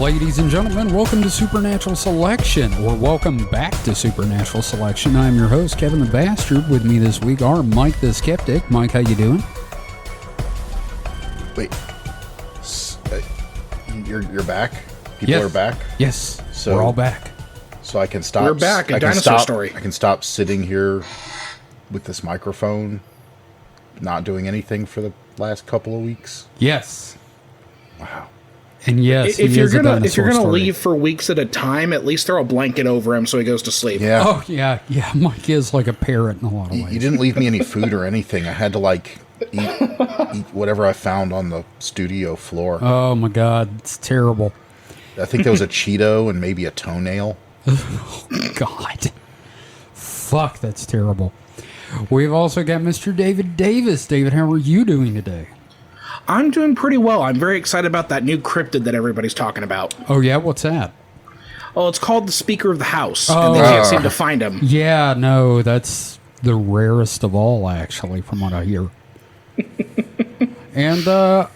Ladies and gentlemen, welcome to Supernatural Selection, or welcome back to Supernatural Selection. I'm your host, Kevin the Bastard. With me this week are Mike the Skeptic. Mike, how you doing? Wait, you're back? People Yes. are back? Yes, So- we're all back. So I can stop. We're back, a I can dinosaur stop, story. I can stop sitting here with this microphone, not doing anything for the last couple of weeks. Yes. Wow. And yes, If he you're is a gonna dinosaur story. leave for weeks at a time, at least throw a blanket over him so he goes to sleep. Yeah. Oh, yeah, Mike is like a parrot in a lot of ways. You didn't leave me any food or anything. I had to eat whatever I found on the studio floor. Oh, my God, it's terrible. I think there was a Cheeto and maybe a toenail. God. Fuck, that's terrible. We've also got Mr. David Davis. David, how are you doing today? I'm doing pretty well. I'm very excited about that new cryptid that everybody's talking about. Oh, yeah? What's that? Oh, it's called the Speaker of the House, and they can't seem to find him. Yeah, no, that's the rarest of all, actually, from what I hear. And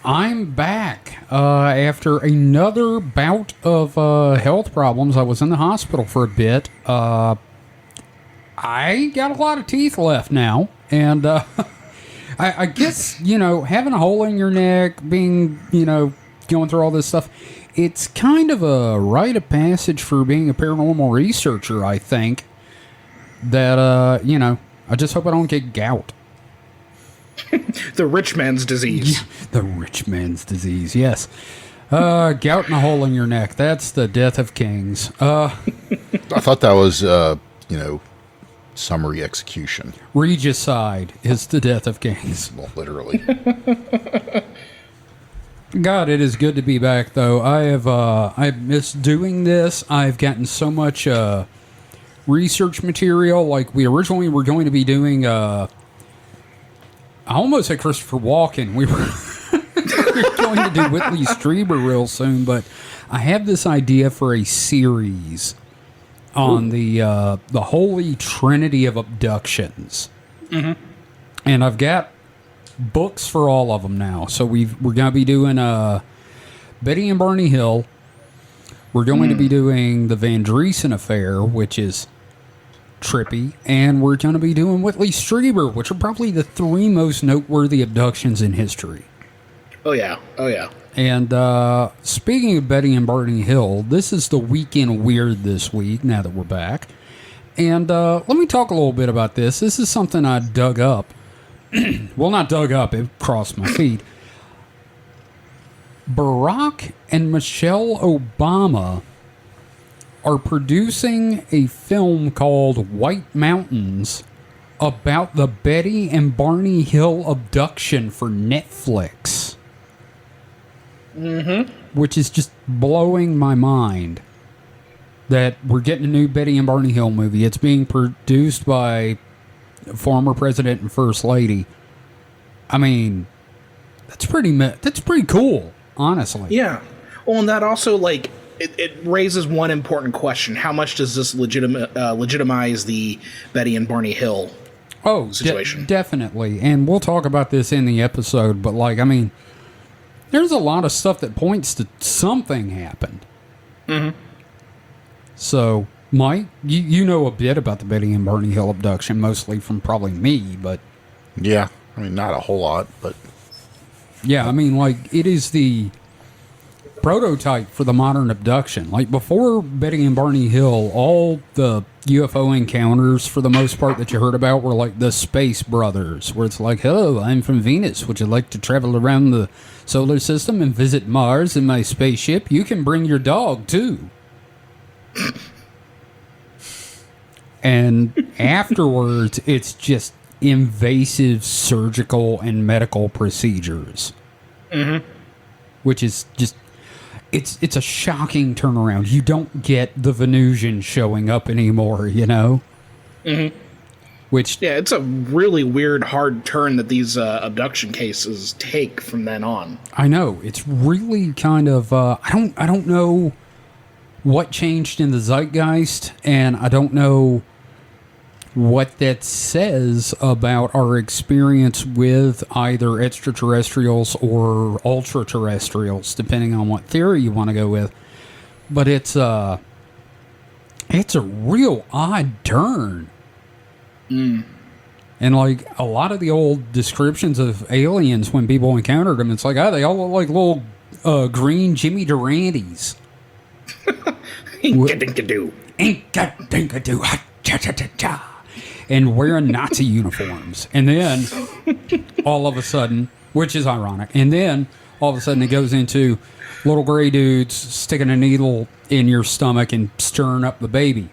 I'm back after another bout of health problems. I was in the hospital for a bit. I got a lot of teeth left now, and I guess, having a hole in your neck, being, going through all this stuff, it's kind of a rite of passage for being a paranormal researcher, I think, that, I just hope I don't get gout. The rich man's disease. The rich man's disease, yes. Gout and a hole in your neck, that's the death of kings. I thought that was, summary execution. Regicide is the death of kings. Well, literally. God, it is good to be back, though. I've missed doing this. I've gotten so much research material. Like, we originally were going to be doing, I almost said Christopher Walken. We were going to do Whitley Strieber real soon, but I have this idea for a series on the holy trinity of abductions. Mm-hmm. And I've got books for all of them now. So we're going to be doing Betty and Barney Hill. We're going to be doing the Van Driessen Affair, which is trippy. And we're going to be doing Whitley Strieber, which are probably the three most noteworthy abductions in history. Oh, yeah. And speaking of Betty and Barney Hill, this is the weekend weird this week, now that we're back. And let me talk a little bit about this. This is something I dug up. Well, not dug up, it crossed my feed. Barack and Michelle Obama are producing a film called White Mountains about the Betty and Barney Hill abduction for Netflix. Mm-hmm. Which is just blowing my mind that we're getting a new Betty and Barney Hill movie. It's being produced by former president and first lady. I mean, that's pretty cool, honestly. Yeah. Well, and that also, it raises one important question. How much does this legitimize the Betty and Barney Hill situation? Definitely. And we'll talk about this in the episode, but, there's a lot of stuff that points to something happened. Mm-hmm. So, Mike, you know a bit about the Betty and Barney Hill abduction, mostly from probably me, but... Yeah. I mean, not a whole lot, but... Yeah, I mean, it is the prototype for the modern abduction. Before Betty and Barney Hill, all the UFO encounters, for the most part, that you heard about were the Space Brothers, where it's hello, I'm from Venus. Would you like to travel around the solar system and visit Mars in my spaceship? You can bring your dog, too. And afterwards, it's just invasive surgical and medical procedures. Mm-hmm. Which is just... It's a shocking turnaround. You don't get the Venusian showing up anymore, Mm-hmm. Which... Yeah, it's a really weird, hard turn that these abduction cases take from then on. I know. It's really kind of... I don't know what changed in the zeitgeist, and I don't know what that says about our experience with either extraterrestrials or ultra-terrestrials, depending on what theory you want to go with. but it's a real odd turn. And like a lot of the old descriptions of aliens when people encountered them, it's like, they all look like little green Jimmy Durantes. Inka-dinka-doo. Inka-dinka-doo. Ha-cha-cha-cha-cha. And wearing Nazi uniforms. And then all of a sudden, which is ironic, and then all of a sudden it goes into little gray dudes sticking a needle in your stomach and stirring up the baby.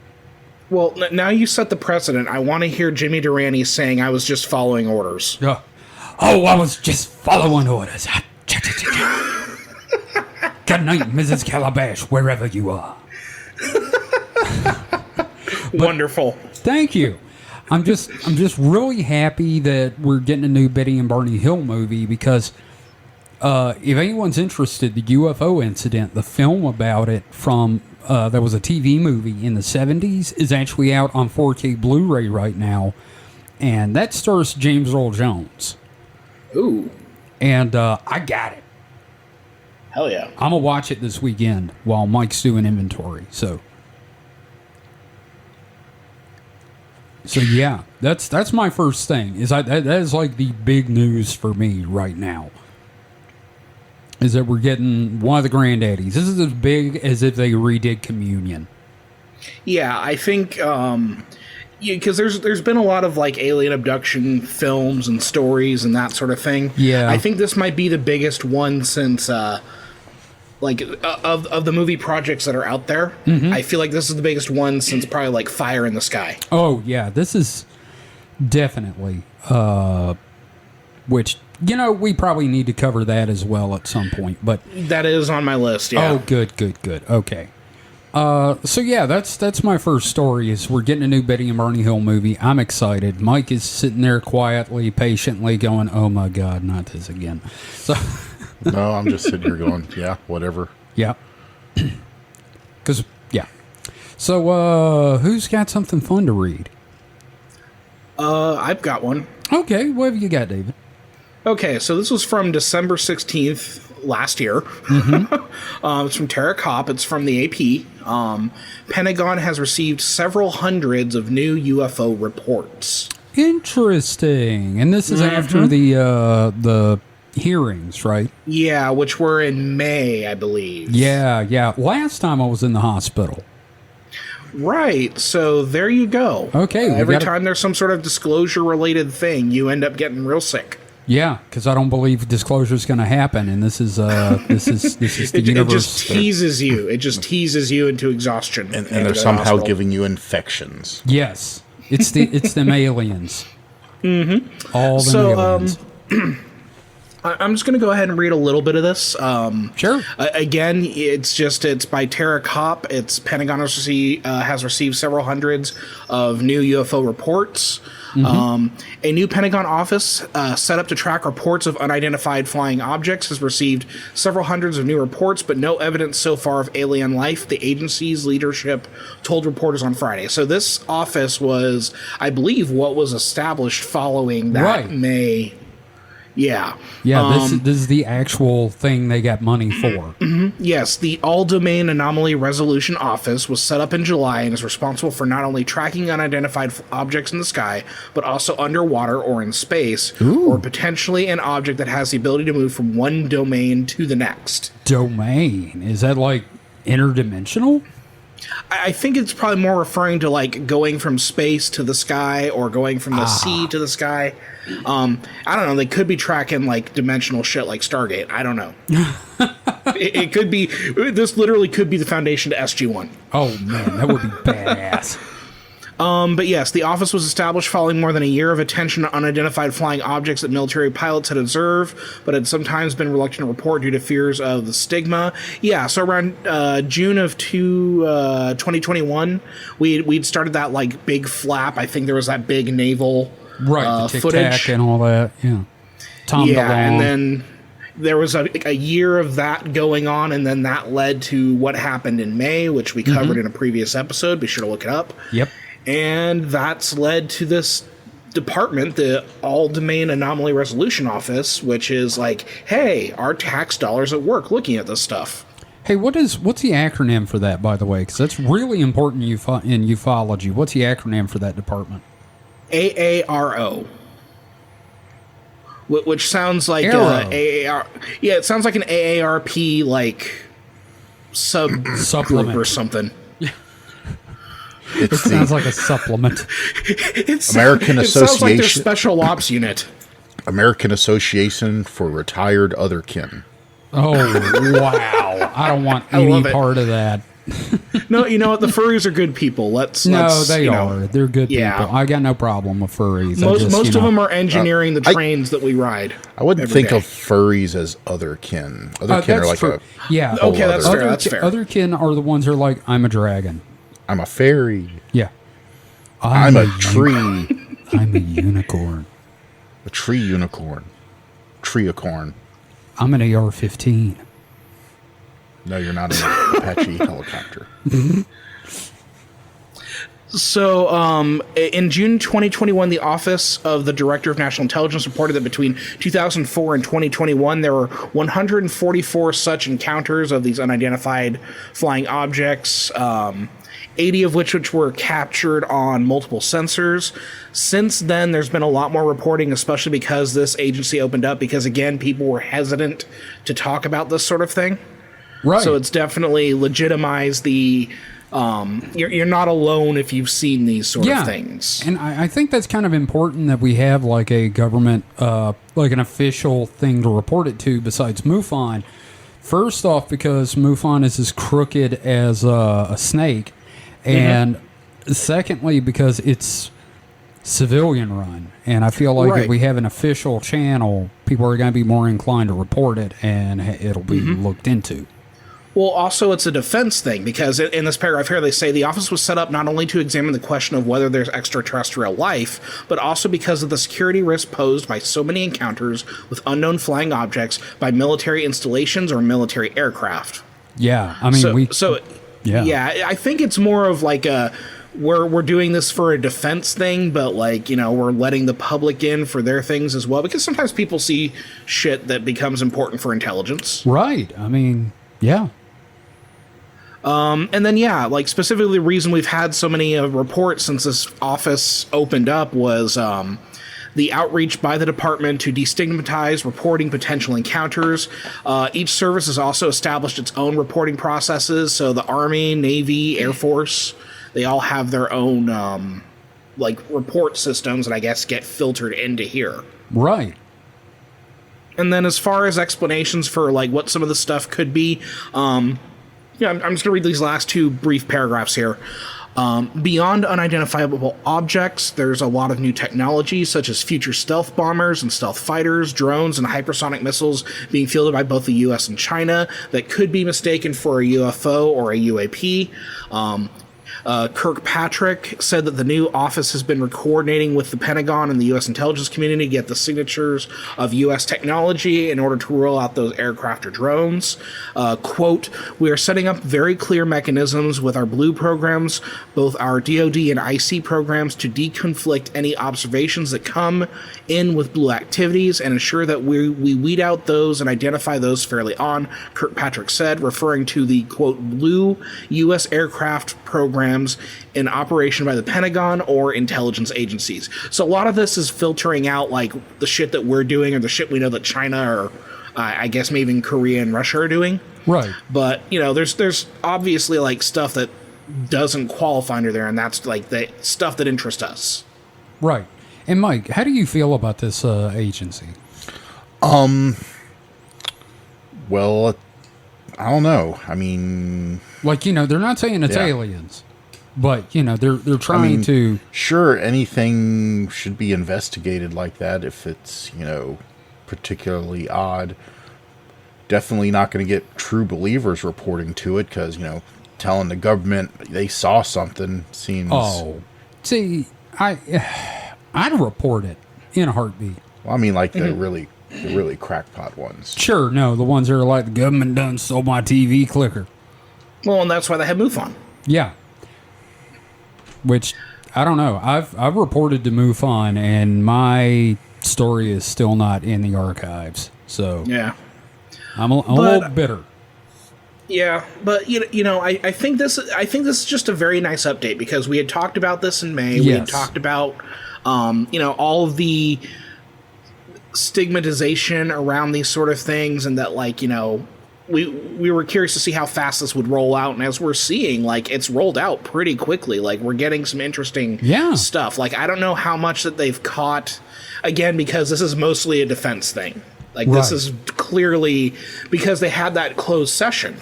Well, now you set the precedent. I want to hear Jimmy Durante saying, I was just following orders. Oh, I was just following orders. Good night, Mrs. Calabash, wherever you are. Wonderful. Thank you. I'm just really happy that we're getting a new Betty and Barney Hill movie because if anyone's interested, the UFO incident, the film about it from there was a TV movie in the 70s, is actually out on 4K Blu-ray right now, and that stars James Earl Jones. Ooh. And I got it. Hell yeah. I'm going to watch it this weekend while Mike's doing inventory, so yeah, that's my first thing. That is like the big news for me right now. Is that we're getting one of the granddaddies. This is as big as if they redid Communion. Yeah, I think because there's been a lot of like alien abduction films and stories and that sort of thing. Yeah, I think this might be the biggest one since of the movie projects that are out there. Mm-hmm. I feel like this is the biggest one since probably like Fire in the Sky. Oh yeah, this is definitely which. We probably need to cover that as well at some point, but that is on my list. Yeah. Oh, good. Okay. So yeah, that's my first story. Is we're getting a new Betty and Barney Hill movie. I'm excited. Mike is sitting there quietly, patiently going, "Oh my God, not this again." So no, I'm just sitting here going, "Yeah, whatever." Yeah. Because yeah. So who's got something fun to read? I've got one. Okay, what have you got, David? Okay, so this was from December 16th last year. Mm-hmm. It's from Tara Kopp. It's from the AP. Pentagon has received several hundreds of new UFO reports. Interesting. And this is after the hearings, right? Yeah, which were in May, I believe. Yeah. Last time I was in the hospital. Right, so there you go. Okay. Every time there's some sort of disclosure-related thing, you end up getting real sick. Yeah, because I don't believe disclosure is going to happen, and this is the universe. It just teases you. It just teases you into exhaustion, and they're somehow giving you infections. Yes, it's them aliens. Mm-hmm. All them aliens. I'm just going to go ahead and read a little bit of this. Sure. Again, it's by Tara Kopp. It's Pentagon has received several hundreds of new UFO reports. Mm-hmm. A new Pentagon office set up to track reports of unidentified flying objects has received several hundreds of new reports, but no evidence so far of alien life, the agency's leadership told reporters on Friday. So this office was, I believe, what was established following that May. Yeah. Yeah, this is the actual thing they got money for. Mm-hmm. Yes, the All-Domain Anomaly Resolution Office was set up in July and is responsible for not only tracking unidentified objects in the sky, but also underwater or in space, or potentially an object that has the ability to move from one domain to the next. Domain? Is that like interdimensional? I think it's probably more referring to like going from space to the sky or going from the sea to the sky. I don't know. They could be tracking like dimensional shit like Stargate. I don't know. it could be. This literally could be the foundation to SG-1. Oh man, that would be badass. But yes, the office was established following more than a year of attention to unidentified flying objects that military pilots had observed, but had sometimes been reluctant to report due to fears of the stigma. Yeah, so around June of 2021, we'd started that like big flap. I think there was that big naval the footage and all that. Yeah, Tom DeLonge. And then there was a year of that going on, and then that led to what happened in May, which we covered in a previous episode. Be sure to look it up. Yep. And that's led to this department, the All-Domain Anomaly Resolution Office, which is like, hey, our tax dollars at work looking at this stuff. Hey, what's the acronym for that, by the way? Because that's really important in ufology. What's the acronym for that department? AARO. Which sounds like AAR. Yeah, it sounds like an AARP like subgroup or something. It sounds like a supplement. American It sounds like their Association. special ops unit. American Association for Retired Otherkin. Oh, wow. I don't want I any love it. part of that. No, you know what? The furries are good people. Let's They you are. know, They're good yeah. people. I got no problem with furries. most of them are engineering the trains that we ride. I wouldn't every think day. of furries as otherkin. Otherkin are like true. a Okay, that's other- fair. That's fair. Otherkin are the ones that are like, I'm a dragon. I'm a fairy. Yeah. I'm a tree. I'm a unicorn. A tree unicorn. Treeacorn. I'm an AR-15. No, you're not an Apache helicopter. So, in June 2021, the Office of the Director of National Intelligence reported that between 2004 and 2021, there were 144 such encounters of these unidentified flying objects, 80 of which were captured on multiple sensors. Since then, there's been a lot more reporting, especially because this agency opened up, because, again, people were hesitant to talk about this sort of thing. Right. So it's definitely legitimized the... you're not alone if you've seen these sort of things. And I think that's kind of important that we have like a government, like an official thing to report it to besides MUFON. First off, because MUFON is as crooked as a snake. And secondly, because it's civilian run. And I feel like if we have an official channel, people are going to be more inclined to report it and it'll be looked into. Well, also, it's a defense thing, because in this paragraph here, they say the office was set up not only to examine the question of whether there's extraterrestrial life, but also because of the security risk posed by so many encounters with unknown flying objects by military installations or military aircraft. Yeah. I mean, yeah, I think it's more of like we're doing this for a defense thing, but like, you know, we're letting the public in for their things as well, because sometimes people see shit that becomes important for intelligence. Right. I mean, yeah. And then, yeah, like specifically the reason we've had so many reports since this office opened up was the outreach by the department to destigmatize reporting potential encounters. Each service has also established its own reporting processes. So the Army, Navy, Air Force, they all have their own like report systems that I guess get filtered into here. Right. And then as far as explanations for like what some of the stuff could be, yeah, I'm just going to read these last two brief paragraphs here. Beyond unidentifiable objects, there's a lot of new technology, such as future stealth bombers and stealth fighters, drones, and hypersonic missiles being fielded by both the U.S. and China that could be mistaken for a UFO or a UAP. Kirkpatrick said that the new office has been coordinating with the Pentagon and the U.S. intelligence community to get the signatures of U.S. technology in order to roll out those aircraft or drones. Quote, "We are setting up very clear mechanisms with our Blue programs, both our DoD and IC programs, to deconflict any observations that come in with Blue activities and ensure that we weed out those and identify those fairly on," Kirkpatrick said, referring to the, quote, Blue U.S. aircraft programs in operation by the Pentagon or intelligence agencies. So a lot of this is filtering out like the shit that we're doing or the shit we know that China or I guess maybe even Korea and Russia are doing. Right. But, you know, there's obviously like stuff that doesn't qualify under there, and that's like the stuff that interests us. Right. And Mike, how do you feel about this agency? Well, I don't know. I mean, Like, you know, they're not saying it's Yeah. aliens, but, you know, they're trying to... sure, anything should be investigated like that if it's, you know, particularly odd. Definitely not going to get true believers reporting to it because, you know, telling the government they saw something seems... Oh, see, I'd report it in a heartbeat. Well, I mean, like the really crackpot ones. Sure, no, the ones that are like, the government done stole my TV clicker. Well, and that's why they have MUFON. Yeah. Which, I don't know. I've reported to MUFON, and my story is still not in the archives. So Yeah. I'm a little bitter. Yeah, but I think this is just a very nice update because we had talked about this in May. We had Yes. talked about all of the stigmatization around these sort of things, and that we were curious to see how fast this would roll out, and as we're seeing, it's rolled out pretty quickly. Like, we're getting some interesting stuff. Like, I don't know how much that they've caught, again, because this is mostly a defense thing. Like, this Right. is clearly because they had that closed session.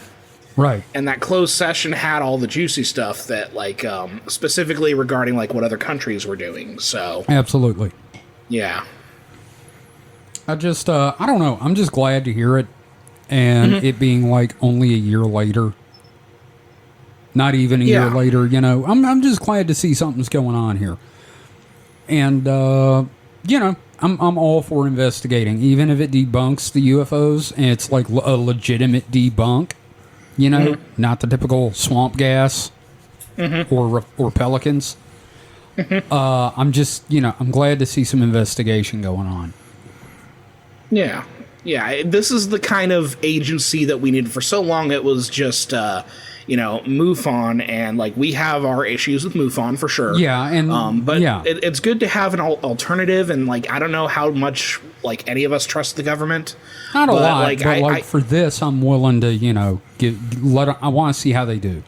Right. And that closed session had all the juicy stuff that, specifically regarding, what other countries were doing. So, Absolutely. yeah. I just, I don't know. I'm just glad to hear it. And it being only a year later. Not even a year Yeah. later, I'm just glad to see something's going on here. And, I'm all for investigating, even if it debunks the UFOs and it's a legitimate debunk, not the typical swamp gas or pelicans. I'm just, I'm glad to see some investigation going on. Yeah. Yeah. This is the kind of agency that we needed. For so long, it was just, MUFON, and we have our issues with MUFON for sure. Yeah, and but yeah. it's good to have an alternative, and I don't know how much any of us trust the government. Not a lot, but I for this, I'm willing to, I want to see how they do.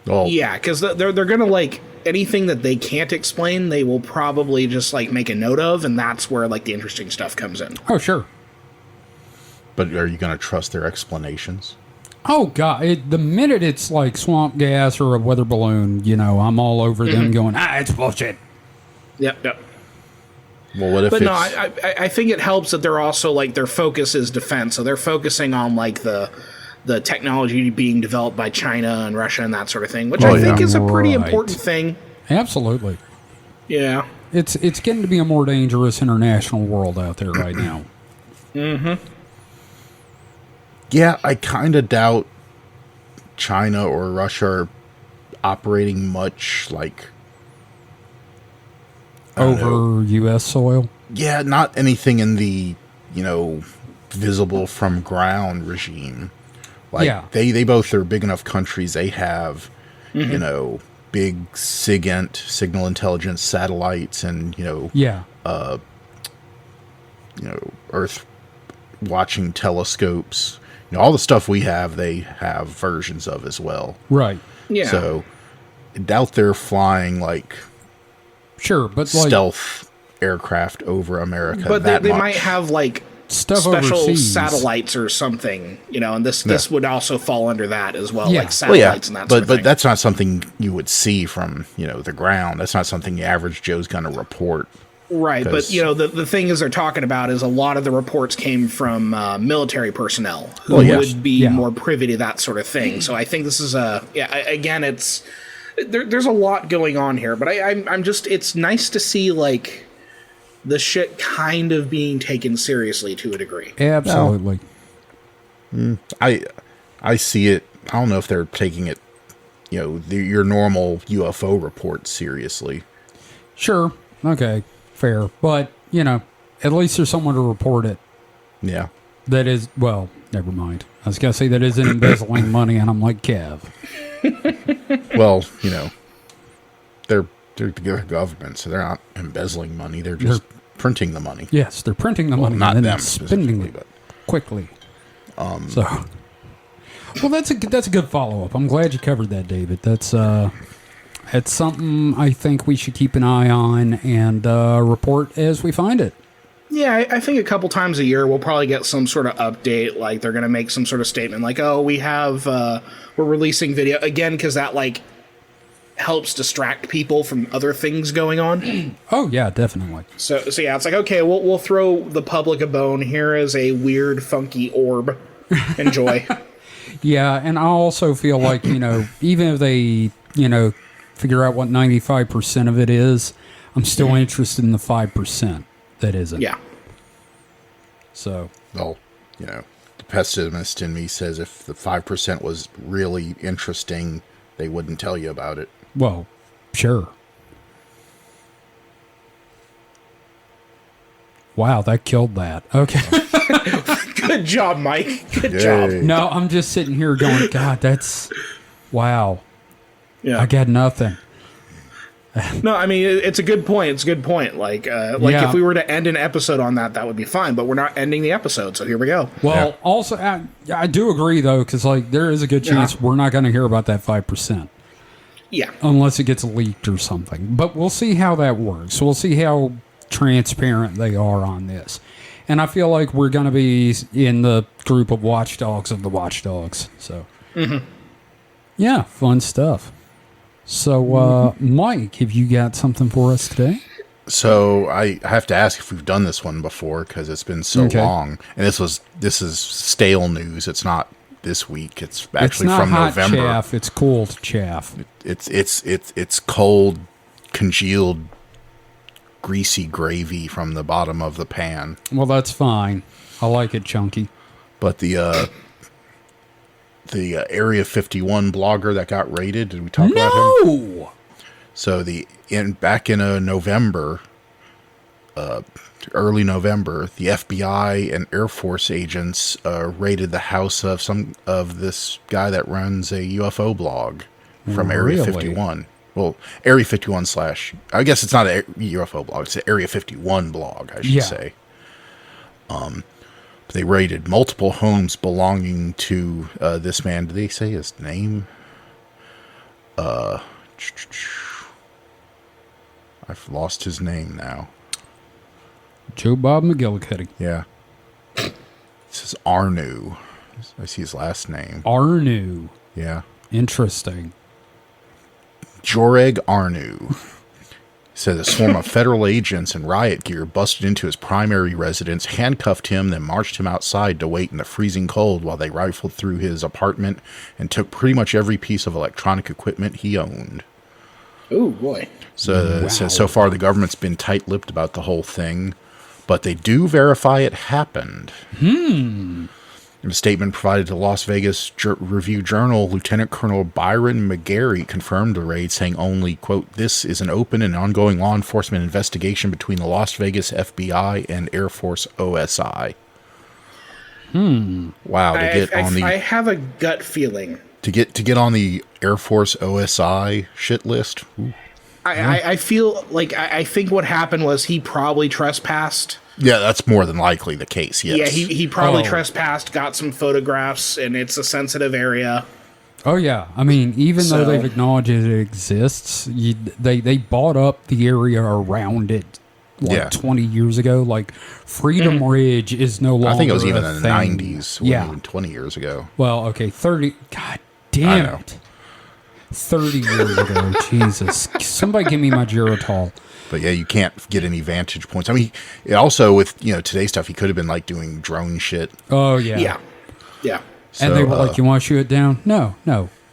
Well, yeah, because they're gonna anything that they can't explain, they will probably just make a note of, and that's where the interesting stuff comes in. Oh, sure. but are you going to trust their explanations? Oh, God. The minute it's swamp gas or a weather balloon, I'm all over them going, it's bullshit. Yep. Well, what if But it's... no, I think it helps that they're also their focus is defense, so they're focusing on the technology being developed by China and Russia and that sort of thing, which I think is a pretty Right. important thing. Absolutely. Yeah. It's getting to be a more dangerous international world out there right now. Yeah, I kind of doubt China or Russia are operating much I don't know. Over U.S. soil. Yeah, not anything in the, visible from ground regime. Yeah. They both are big enough countries. They have, big SIGINT, signal intelligence satellites, and, Yeah. Earth watching telescopes. All the stuff we have, they have versions of as well. Right. Yeah. So, I doubt they're flying Sure, but stealth aircraft over America. but that they much. might have stuff special overseas. satellites or something, and this would also fall under that as well, Yeah. like satellites and that sort of but thing. that's not something you would see from the ground. That's not something the average Joe's going to report. Right, but 'Cause- the thing is they're talking about is a lot of the reports came from military personnel who Well, yes. would be Yeah. more privy to that sort of thing. So I think this is again, it's there's a lot going on here, but I'm just, it's nice to see the shit kind of being taken seriously to a degree. Absolutely. I see it. I don't know if they're taking it, your normal UFO reports seriously. Sure. Okay. Fair. But, at least there's someone to report it. Yeah. That is, well, never mind. I was going to say that isn't embezzling money, and I'm like, Kev. Well, they're the government, so they're not embezzling money. They're just printing the money. Yes, they're printing the money Not and then them spending specifically, it but quickly. Well, that's a good follow up. I'm glad you covered that, David. That's something I think we should keep an eye on and report as we find it. Yeah, I think a couple times a year we'll probably get some sort of update. They're going to make some sort of statement oh, we have, we're releasing video again, because that helps distract people from other things going on. Oh yeah, definitely. So yeah, it's okay, we'll throw the public a bone. Here is a weird, funky orb. Enjoy. Yeah, and I also feel like even if they figure out what 95% of it is, I'm still interested in the 5% that isn't. Yeah. So. well, the pessimist in me says if the 5% was really interesting, they wouldn't tell you about it. Well, sure. Wow, that killed that. Okay. Good job, Mike. Good Yay. job. No, I'm just sitting here going, God, that's wow. Yeah. I got nothing. No, I mean it's a good point. It's a good point. Like Yeah. if we were to end an episode on that, that would be fine. But we're not ending the episode, so here we go. Well, Yeah. also, I do agree though, because like there is a good chance we're not going to hear about that 5% Yeah. unless it gets leaked or something. But we'll see how that works. We'll see how transparent they are on this. And I feel like we're going to be in the group of watchdogs of the watchdogs. So, yeah, fun stuff. So, Mike, have you got something for us today? So I have to ask if we've done this one before because it's been so Okay. long, and this is stale news. It's not this week. It's actually It's not from hot November. chaff. It's cold chaff. It's cold, congealed, greasy gravy from the bottom of the pan. Well, that's fine. I like it chunky. But the Area 51 blogger that got raided, did we talk about him? No! So back in November, early November, the FBI and Air Force agents raided the house of this guy that runs a UFO blog from Area Really? 51. Well, Area 51 / I guess it's not a UFO blog; it's an Area 51 blog, I should Yeah. say. They raided multiple homes belonging to this man. Did they say his name? I've lost his name now. Joe Bob McGillicuddy. Yeah. It says Arnu. I see his last name. Arnu. Yeah. Interesting. Joreg Arnu. Said a swarm of federal agents in riot gear busted into his primary residence, handcuffed him, then marched him outside to wait in the freezing cold while they rifled through his apartment and took pretty much every piece of electronic equipment he owned. Oh boy. So Wow. it says so far the government's been tight-lipped about the whole thing, but they do verify it happened. In a statement provided to Las Vegas Review-Journal, Lieutenant Colonel Byron McGarry confirmed the raid, saying only, quote, "This is an open and ongoing law enforcement investigation between the Las Vegas FBI and Air Force OSI." Wow, to get on the I have a gut feeling. to get on the Air Force OSI shit list. Ooh. I feel like I think what happened was he probably trespassed. Yeah, that's more than likely the case. Yes. Yeah, he probably Oh. trespassed, got some photographs, and it's a sensitive area. Oh, yeah. I mean, even though So- they've acknowledged it exists, they bought up the area around it like Yeah. 20 years ago. Like, Freedom Ridge is no longer I think it was even a in the thing. 90s, Yeah. even 20 years ago. Well, okay, 30. God I damn know. it. 30 years ago. Jesus. Somebody give me my Geritol. But yeah, you can't get any vantage points. I mean, it also with today's stuff, he could have been like doing drone shit. Oh, yeah. Yeah. So, And they were like, you want to shoot it down? No.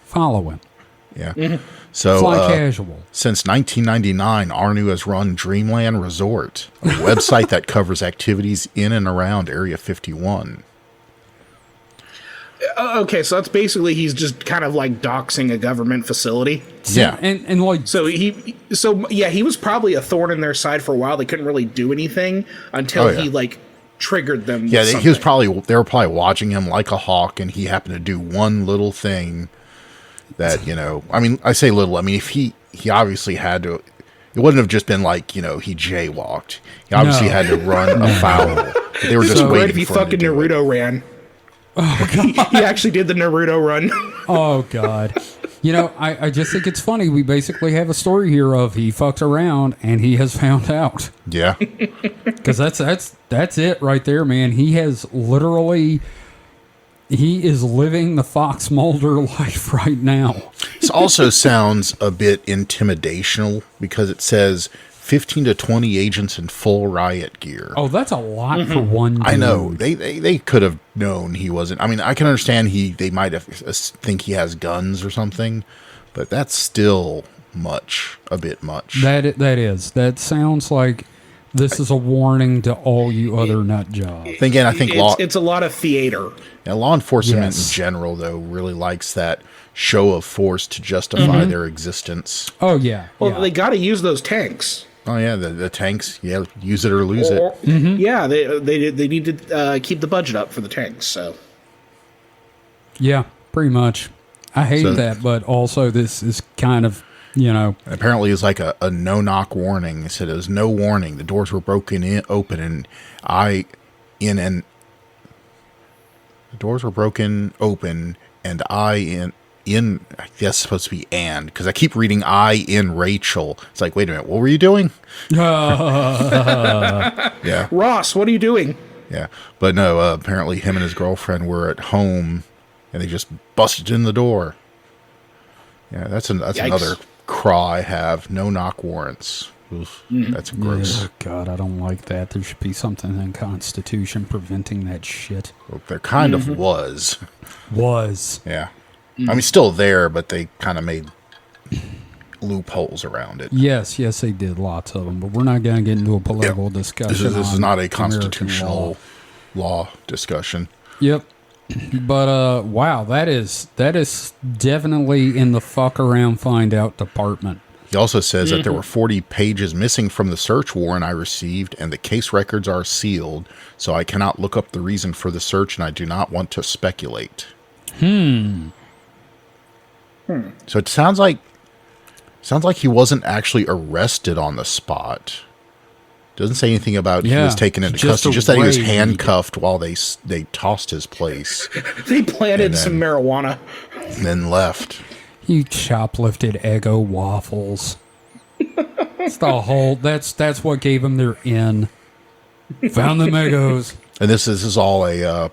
Follow him. yeah. So Fly casual. since 1999, Arnu has run Dreamland Resort, a website that covers activities in and around Area 51. Okay, so that's basically he's just kind of like doxing a government facility. Yeah. And like, So he was probably a thorn in their side for a while. They couldn't really do anything until Oh, yeah. he like triggered them. Yeah, with he was something. they were probably watching him like a hawk, and he happened to do one little thing that, I mean, I say little, I mean, if he obviously had to, it wouldn't have just been like, he jaywalked. He obviously No. had to run afoul. But they were just So waiting right if he for him to fucking do it. Naruto ran. He actually did the Naruto run. oh, God. I just think it's funny. We basically have a story here of he fucks around and he has found out. Yeah. Because that's it right there, man. He has literally... He is living the Fox Mulder life right now. This also sounds a bit intimidational because it says 15 to 20 agents in full riot gear. Oh, that's a lot for one dude. I know they could have known he wasn't. I mean, I can understand they might have think he has guns or something, but that's still a bit much. That sounds like this is a warning to all you other nut jobs. Again, I think It's a lot of theater. law enforcement Yes. in general, though, really likes that show of force to justify their existence. Oh, yeah. Well, yeah. they got to use those tanks. Oh yeah, the tanks. Yeah, use it or lose it. Yeah, they need to keep the budget up for the tanks. So Yeah, pretty much. I hate that, but also this is kind of, Apparently, it's like a no-knock warning. It said it was no warning. The doors were open, and the doors were broken open, and I guess supposed to be because I keep reading I in Rachel. It's like, wait a minute, what were you doing? Yeah, Ross, what are you doing? yeah, but no. Apparently, him and his girlfriend were at home, and they just busted in the door. Yeah, that's another craw I have. No knock warrants. Oof, that's gross. Oh, God, I don't like that. There should be something in the Constitution preventing that shit. Well, there kind of was. Yeah. I mean, still there, but they kind of made loopholes around it. Yes, they did. Lots of them. But we're not going to get into a political discussion. This is on not a American constitutional law discussion. Yep. But wow, that is definitely in the fuck around find out department. He also says that there were 40 pages missing from the search warrant I received, and the case records are sealed, so I cannot look up the reason for the search, and I do not want to speculate. So it sounds like he wasn't actually arrested on the spot. Doesn't say anything about he was taken into custody. Just that he was handcuffed while they tossed his place. They planted some marijuana and then left. He shoplifted Eggo waffles. That's the whole. That's what gave him their in. Found them Eggos. And this is all an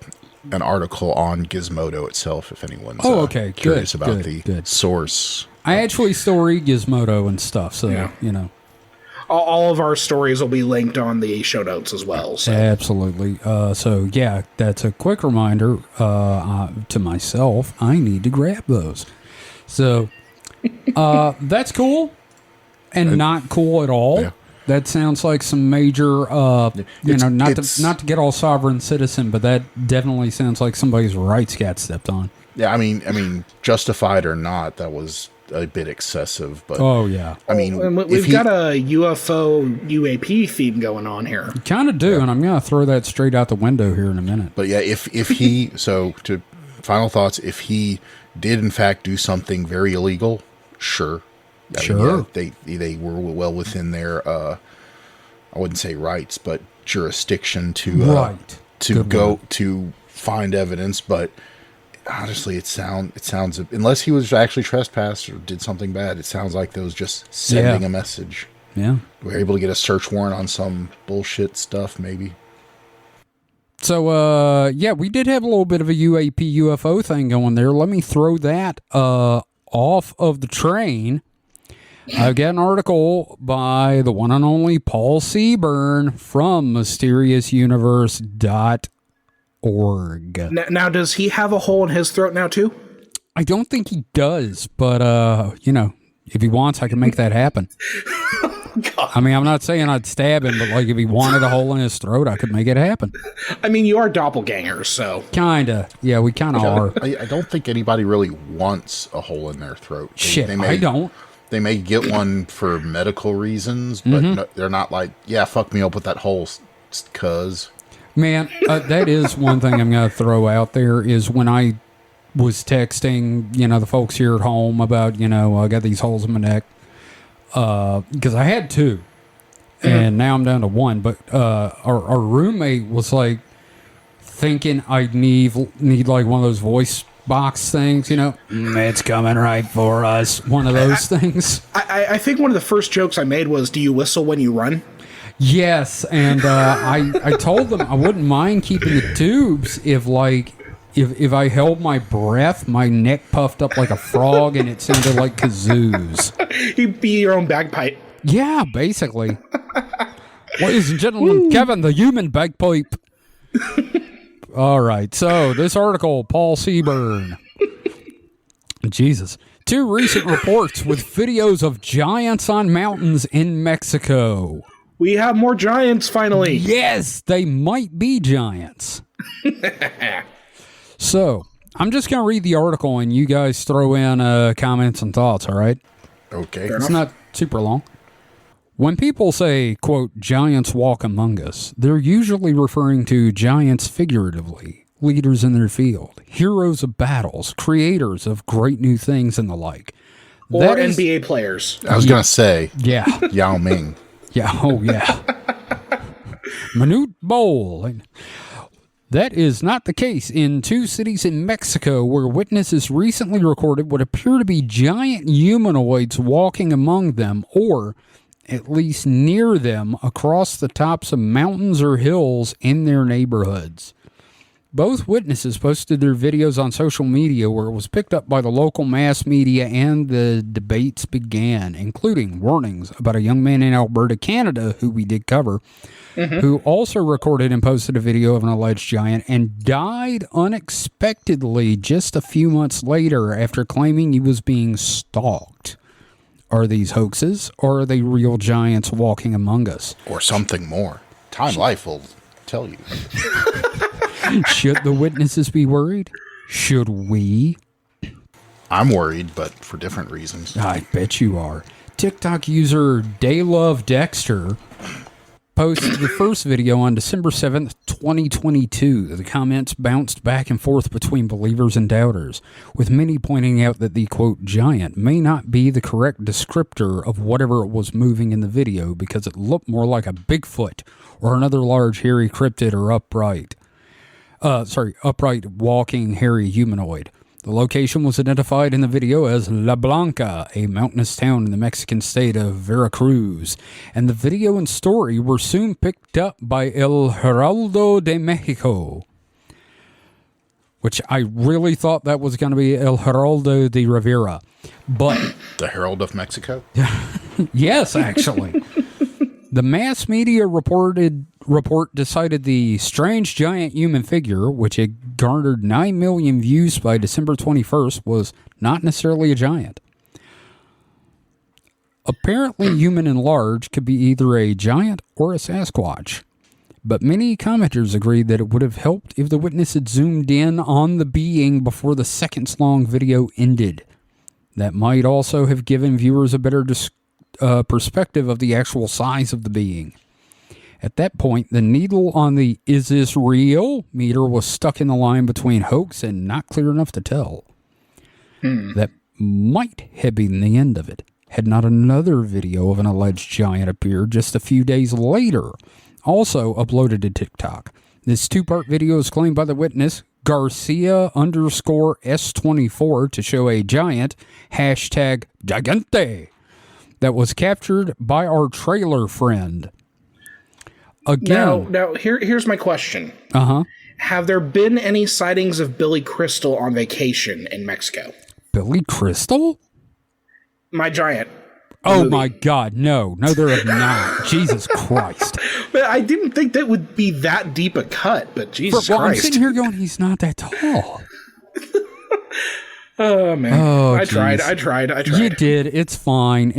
article on Gizmodo itself. If anyone's curious about the source. I actually still read Gizmodo and stuff, so all of our stories will be linked on the show notes as well. So. Absolutely. So yeah, that's a quick reminder to myself. I need to grab those. So that's cool and not cool at all. Yeah. That sounds like some major, not to get all sovereign citizen, but that definitely sounds like somebody's rights got stepped on. Yeah, I mean, justified or not, that was a bit excessive. But oh yeah, I mean, we've got a UFO UAP theme going on here. Kind of do, and I'm gonna throw that straight out the window here in a minute. But yeah, if he to final thoughts, if he did in fact do something very illegal, sure. Sure. They were well within their I wouldn't say rights, but jurisdiction to to find evidence. But honestly, it sounds unless he was actually trespassed or did something bad, it sounds like those just sending a message. Yeah, we're able to get a search warrant on some bullshit stuff, maybe. So we did have a little bit of a UAP UFO thing going there. Let me throw that off of the train. I've got an article by the one and only Paul Seaburn from mysteriousuniverse.org. Now, does he have a hole in his throat now, too? I don't think he does, but, if he wants, I can make that happen. God. I mean, I'm not saying I'd stab him, but, if he wanted a hole in his throat, I could make it happen. I mean, you are doppelgangers, so. Kinda. Yeah, we kind of are. I don't think anybody really wants a hole in their throat. I don't. They may get one for medical reasons, but they're not like, yeah, fuck me up with that hole, cuz. Man, that is one thing I'm going to throw out there is when I was texting, the folks here at home about, I got these holes in my neck, because I had two, and now I'm down to one, but our roommate was like thinking I'd need like one of those voice box things, it's coming right for us. One of those things. I think one of the first jokes I made was, do you whistle when you run? Yes, and I told them I wouldn't mind keeping the tubes if I held my breath, my neck puffed up like a frog and it sounded like kazoos. You'd be your own bagpipe. Yeah, basically. Ladies and gentlemen, Kevin, the human bagpipe. All right, so this article, Paul Seaburn. Jesus. 2 recent reports with videos of giants on mountains in Mexico. We have more giants, finally. Yes, they might be giants. So, I'm just going to read the article and you guys throw in comments and thoughts, all right? Okay. It's not super long. When people say, quote, giants walk among us, they're usually referring to giants figuratively, leaders in their field, heroes of battles, creators of great new things and the like. Or NBA players. I was going to say, Yeah. Yao Ming. Yeah. Oh, yeah. Manute Bol. That is not the case in two cities in Mexico where witnesses recently recorded what appear to be giant humanoids walking among them, or at least near them, across the tops of mountains or hills in their neighborhoods. Both witnesses posted their videos on social media, where it was picked up by the local mass media, and the debates began, including warnings about a young man in Alberta, Canada, who we did cover, who also recorded and posted a video of an alleged giant and died unexpectedly just a few months later after claiming he was being stalked. Are these hoaxes, or are they real giants walking among us? Or something more. Time Life will tell you. Should the witnesses be worried? Should we? I'm worried, but for different reasons. I bet you are. TikTok user DayLoveDexter posted the first video on December 7th, 2022. The comments bounced back and forth between believers and doubters, with many pointing out that the, quote, giant may not be the correct descriptor of whatever it was moving in the video, because it looked more like a Bigfoot or another large hairy cryptid or upright walking hairy humanoid. The location was identified in the video as La Blanca, a mountainous town in the Mexican state of Veracruz, and the video and story were soon picked up by El Heraldo de Mexico, which I really thought that was going to be El Heraldo de Rivera, but The Herald of Mexico? yes, actually. The mass media report decided the strange giant human figure, which had garnered 9 million views by December 21st, was not necessarily a giant. Apparently, human and large could be either a giant or a Sasquatch. But many commenters agreed that it would have helped if the witness had zoomed in on the being before the seconds-long video ended. That might also have given viewers a better perspective of the actual size of the being. At that point, the needle on the "is this real" meter was stuck in the line between hoax and not clear enough to tell. That might have been the end of it, had not another video of an alleged giant appeared just a few days later, also uploaded to TikTok. This two-part video is claimed by the witness, Garcia_S24, to show a giant, #Gigante, that was captured by our trailer friend. Again. Now here's my question. Uh-huh. Have there been any sightings of Billy Crystal on vacation in Mexico? Billy Crystal? My Giant. Oh movie. my God, no. No, there have not. Jesus Christ. But I didn't think that would be that deep a cut, but Jesus Well, I'm Christ. sitting here going, he's not that tall. Oh, man. Oh, I tried. geez. You did. It's fine.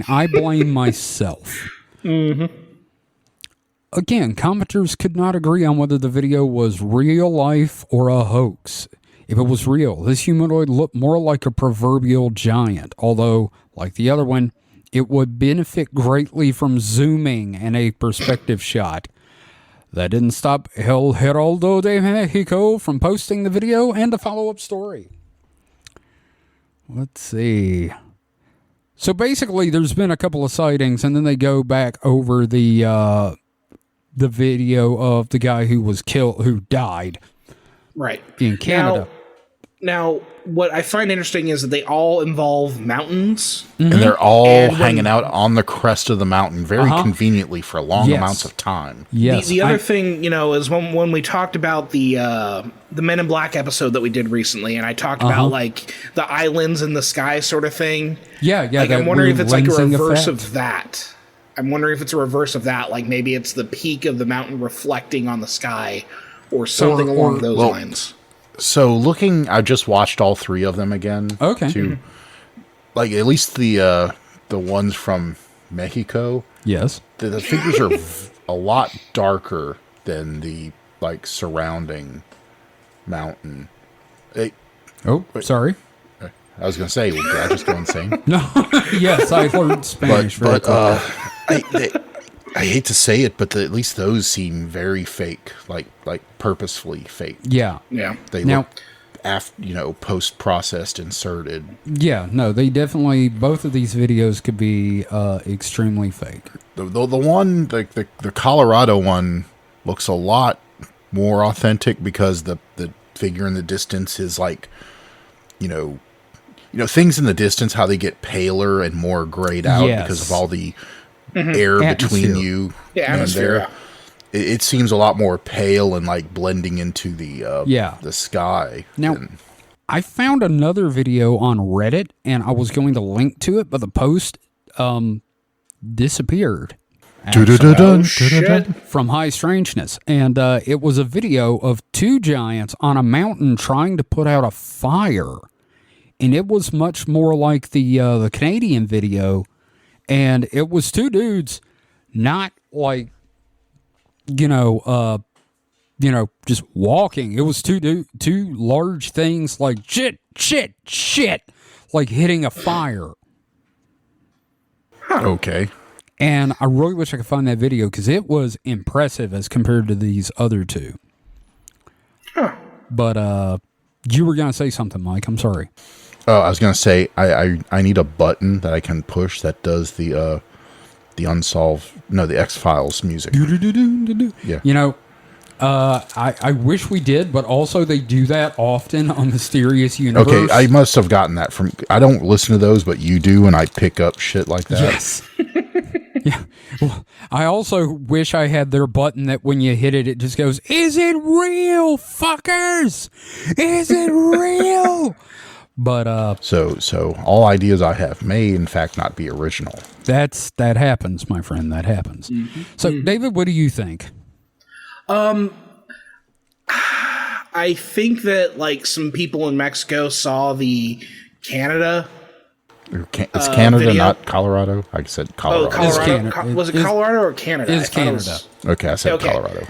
I blame myself. Again, commenters could not agree on whether the video was real life or a hoax. If it was real, this humanoid looked more like a proverbial giant, although, like the other one, it would benefit greatly from zooming and a perspective shot. That didn't stop El Heraldo de Mexico from posting the video and a follow-up story. Let's see. So basically, there's been a couple of sightings, and then they go back over the video of the guy who died Right. in Canada. Now, what I find interesting is that they all involve mountains. And they're all And when- hanging out on the crest of the mountain very conveniently for long Yes. amounts of time. Yes. The other thing, is when we talked about the Men in Black episode that we did recently, and I talked about like the islands in the sky sort of thing. Yeah. Like, I'm that wondering if weird it's like a lensing reverse effect. of that. I'm wondering if it's a reverse of that. Like maybe it's the peak of the mountain reflecting on the sky, or something along those lines. So I just watched all three of them again. Okay. Like at least the ones from Mexico. Yes. The figures are a lot darker than the surrounding mountain. Sorry. I was gonna say, did I just go insane? No. Yes, I learned Spanish. but I hate to say it, but at least those seem very fake, like purposefully fake. Yeah. Yeah. They Now- look post processed, inserted. Yeah, no, they definitely, both of these videos could be extremely fake. The one, like the Colorado one, looks a lot more authentic because the figure in the distance is like, things in the distance, how they get paler and more grayed out Yes. because of all the air Atmosphere. between you Yeah, and atmosphere. there. It seems a lot more pale and like blending into the the sky. Now, And- I found another video on Reddit, and I was going to link to it, but the post disappeared. Oh, shit. From High Strangeness, and it was a video of two giants on a mountain trying to put out a fire, and it was much more like the Canadian video, and it was two dudes, not like just walking. It was two large things like shit, like hitting a fire. okay. And I really wish I could find that video because it was impressive as compared to these other two. But you were gonna say something, Mike. I'm sorry. Oh, I was gonna say I need a button that I can push that does the X-Files music. Yeah. I wish we did, but also they do that often on Mysterious Universe. Okay, I must have gotten that from. I don't listen to those, but you do, and I pick up shit like that. Yes. Yeah. Well, I also wish I had their button that when you hit it, it just goes, "Is it real, fuckers? Is it real?" But So all ideas I have may in fact not be original. that happens, my friend. That happens. So, David, what do you think? I think that like some people in Mexico saw the Canada. It's Canada, video. not Colorado. I said Colorado. Oh, Colorado. Canada. Was it Is- Colorado or Canada? is I thought it was- Canada. Okay, I said Okay. Colorado.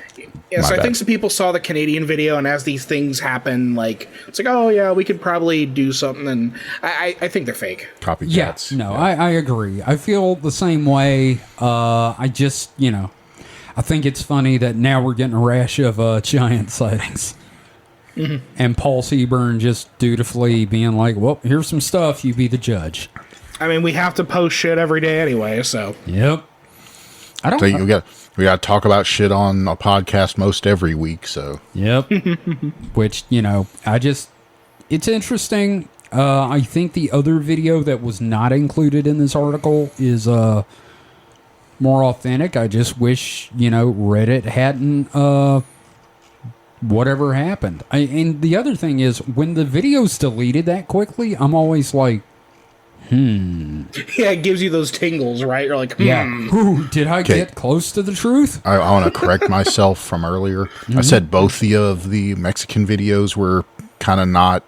Yeah, My so I bad. think some people saw the Canadian video, and as these things happen, like it's like, oh yeah, we could probably do something. And I think they're fake. Copycats. Yeah, no, I agree. I feel the same way. I just, I think it's funny that now we're getting a rash of giant sightings. And Paul Seaburn just dutifully being like, well, here's some stuff. You be the judge. I mean, we have to post shit every day anyway, so Yep. I don't So we got to talk about shit on a podcast most every week. So Yep. Which, it's interesting. I think the other video that was not included in this article is more authentic. I just wish, Reddit hadn't whatever happened. And the other thing is, when the video's deleted that quickly, I'm always like, yeah, it gives you those tingles, right? You're like, yeah, ooh, did I Okay. get close to the truth? I want to correct myself from earlier. I said both of the Mexican videos were kind of not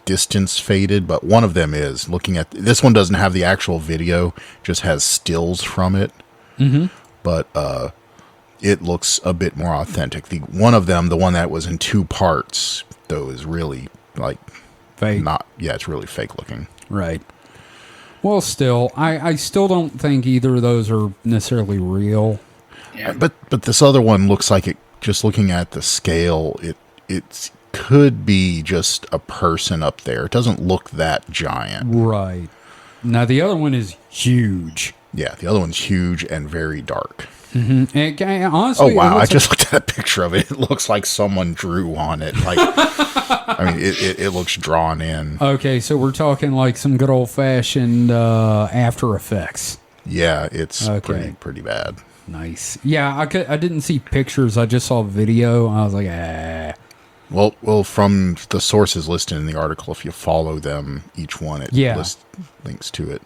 distance faded, but one of them is. Looking at this one doesn't have the actual video, just has stills from it. But it looks a bit more authentic. The one of them, the one that was in two parts, though, is really like Fake. not. Yeah, it's really fake looking. Right. Well, still, I still don't think either of those are necessarily real. yeah. But this other one looks like it. Just looking at the scale, it could be just a person up there. It doesn't look that giant. Right. Now, the other one is huge. Yeah, the other one's huge and very dark. And honestly, Oh it wow! I looks just looked at a picture of it. It looks like someone drew on it. Like, I mean, it looks drawn in. okay, so we're talking like some good old fashioned After Effects. Yeah, it's Okay. pretty bad. Nice. Yeah, I didn't see pictures. I just saw video. I was like, ah. Well, from the sources listed in the article, if you follow them, each one it Yeah. lists links to it.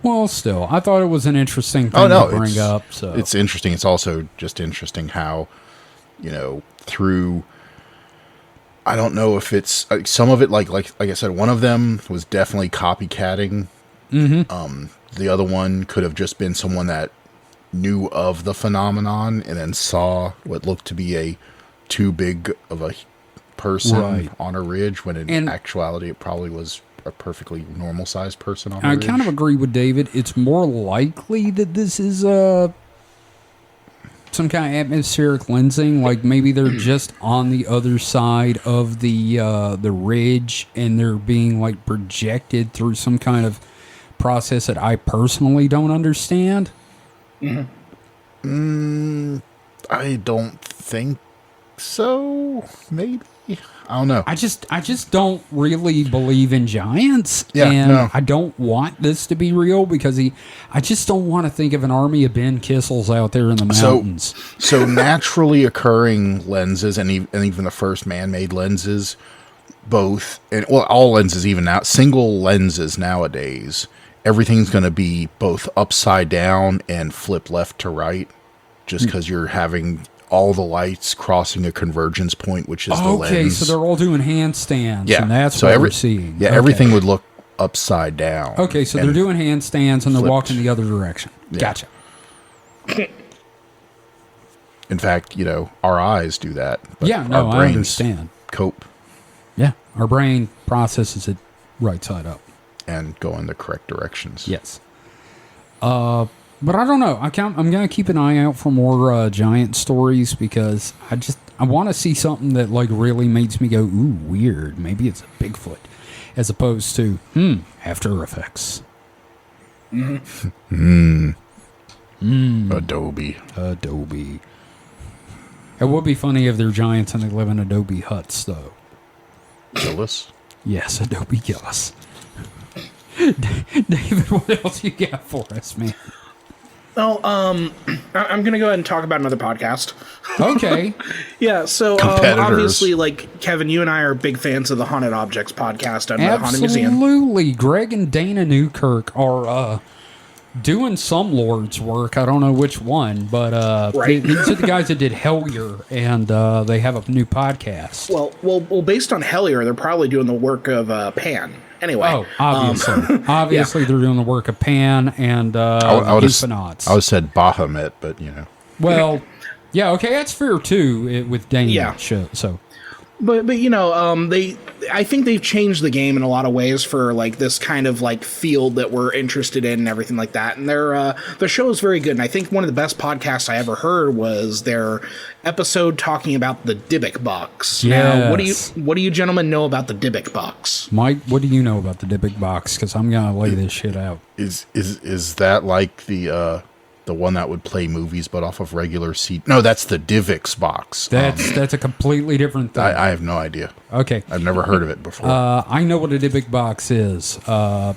Well, still, I thought it was an interesting Oh thing no, to bring up. So it's interesting. It's also just interesting how, through. I don't know if it's some of it like I said, one of them was definitely copycatting. The other one could have just been someone that knew of the phenomenon and then saw what looked to be a too big of a person Right. on a ridge when in And- actuality it probably was a perfectly normal sized person on I the kind of ridge. agree with David. It's more likely that this is some kind of atmospheric lensing. Like maybe they're just on the other side of the ridge, and they're being like projected through some kind of process that I personally don't understand. I don't think so. Maybe, I don't know. I just don't really believe in giants, Yeah, and no. I don't want this to be real because I just don't want to think of an army of Ben Kissels out there in the mountains. So naturally occurring lenses, and even the first man-made lenses, both, and well, all lenses, even now, single lenses nowadays, everything's going to be both upside down and flip left to right, just because you're having all the lights crossing a convergence point, which is the lens. Okay, so they're all doing handstands, Yeah, and that's so what we're seeing. Yeah, Okay. everything would look upside down. Okay, so they're and doing handstands and they're flipped. walking the other direction. Yeah. Gotcha. In fact, our eyes do that. But Yeah, no, our I brains understand. cope Yeah, our brain processes it right side up. and go in the correct directions. Yes. But I don't know. I'm gonna keep an eye out for more giant stories because I want to see something that like really makes me go, ooh, weird. Maybe it's a Bigfoot, as opposed to After Effects. Adobe. Adobe. It would be funny if they're giants and they live in Adobe huts, though. Gillis. Yes, Adobe Gillis. David, what else you got for us, man? Oh, I'm gonna go ahead and talk about another podcast. Okay. Yeah, so Competitors. obviously, like Kevin, you and I are big fans of the Haunted Objects podcast under the Haunted Museum. Absolutely. Greg and Dana Newkirk are doing some Lord's work. I don't know which one, but Right. these are the guys that did Hellier, and they have a new podcast. Well, based on Hellier, they're probably doing the work of Pan. Anyway, Oh, obviously. Obviously, they're doing the work of Pan and I would Euphanauts. have said Bahamut, but Well, yeah, okay, that's fair too with Dana. Yeah. So But I think they've changed the game in a lot of ways for like this kind of like field that we're interested in and everything like that. And their show is very good. And I think one of the best podcasts I ever heard was their episode talking about the Dybbuk box. Now, Yes. what do you gentlemen know about the Dybbuk box? Mike, what do you know about the Dybbuk box? Because I'm gonna lay this shit out. is that like the one that would play movies but off of regular CD? No, that's the DivX box. That's a completely different thing. I have no idea. Okay. I've never heard of it before. I know what a Dybbuk box is, but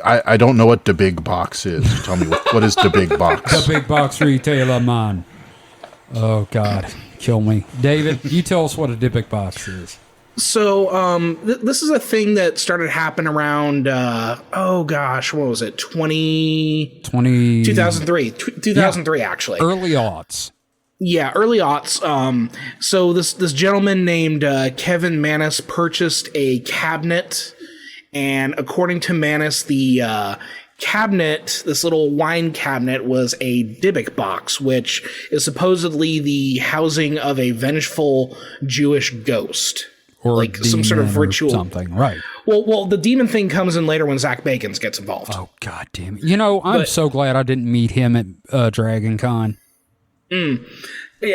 I don't know what the big box is. Tell me what is the big box? the big box retailer, man. Oh God, kill me, David. You tell us what a Dybbuk box is. So this is a thing that started happening around what was it 2003 actually. Early aughts. Yeah, early aughts. So this gentleman named Kevin Manis purchased a cabinet, and according to Manis, the cabinet, this little wine cabinet, was a Dybbuk box, which is supposedly the housing of a vengeful Jewish ghost, Or like some sort of demon or ritual. something, right? Well, the demon thing comes in later when Zach Bagans gets involved. Oh God damn it! You know, I'm so glad I didn't meet him at Dragon Con. Yeah,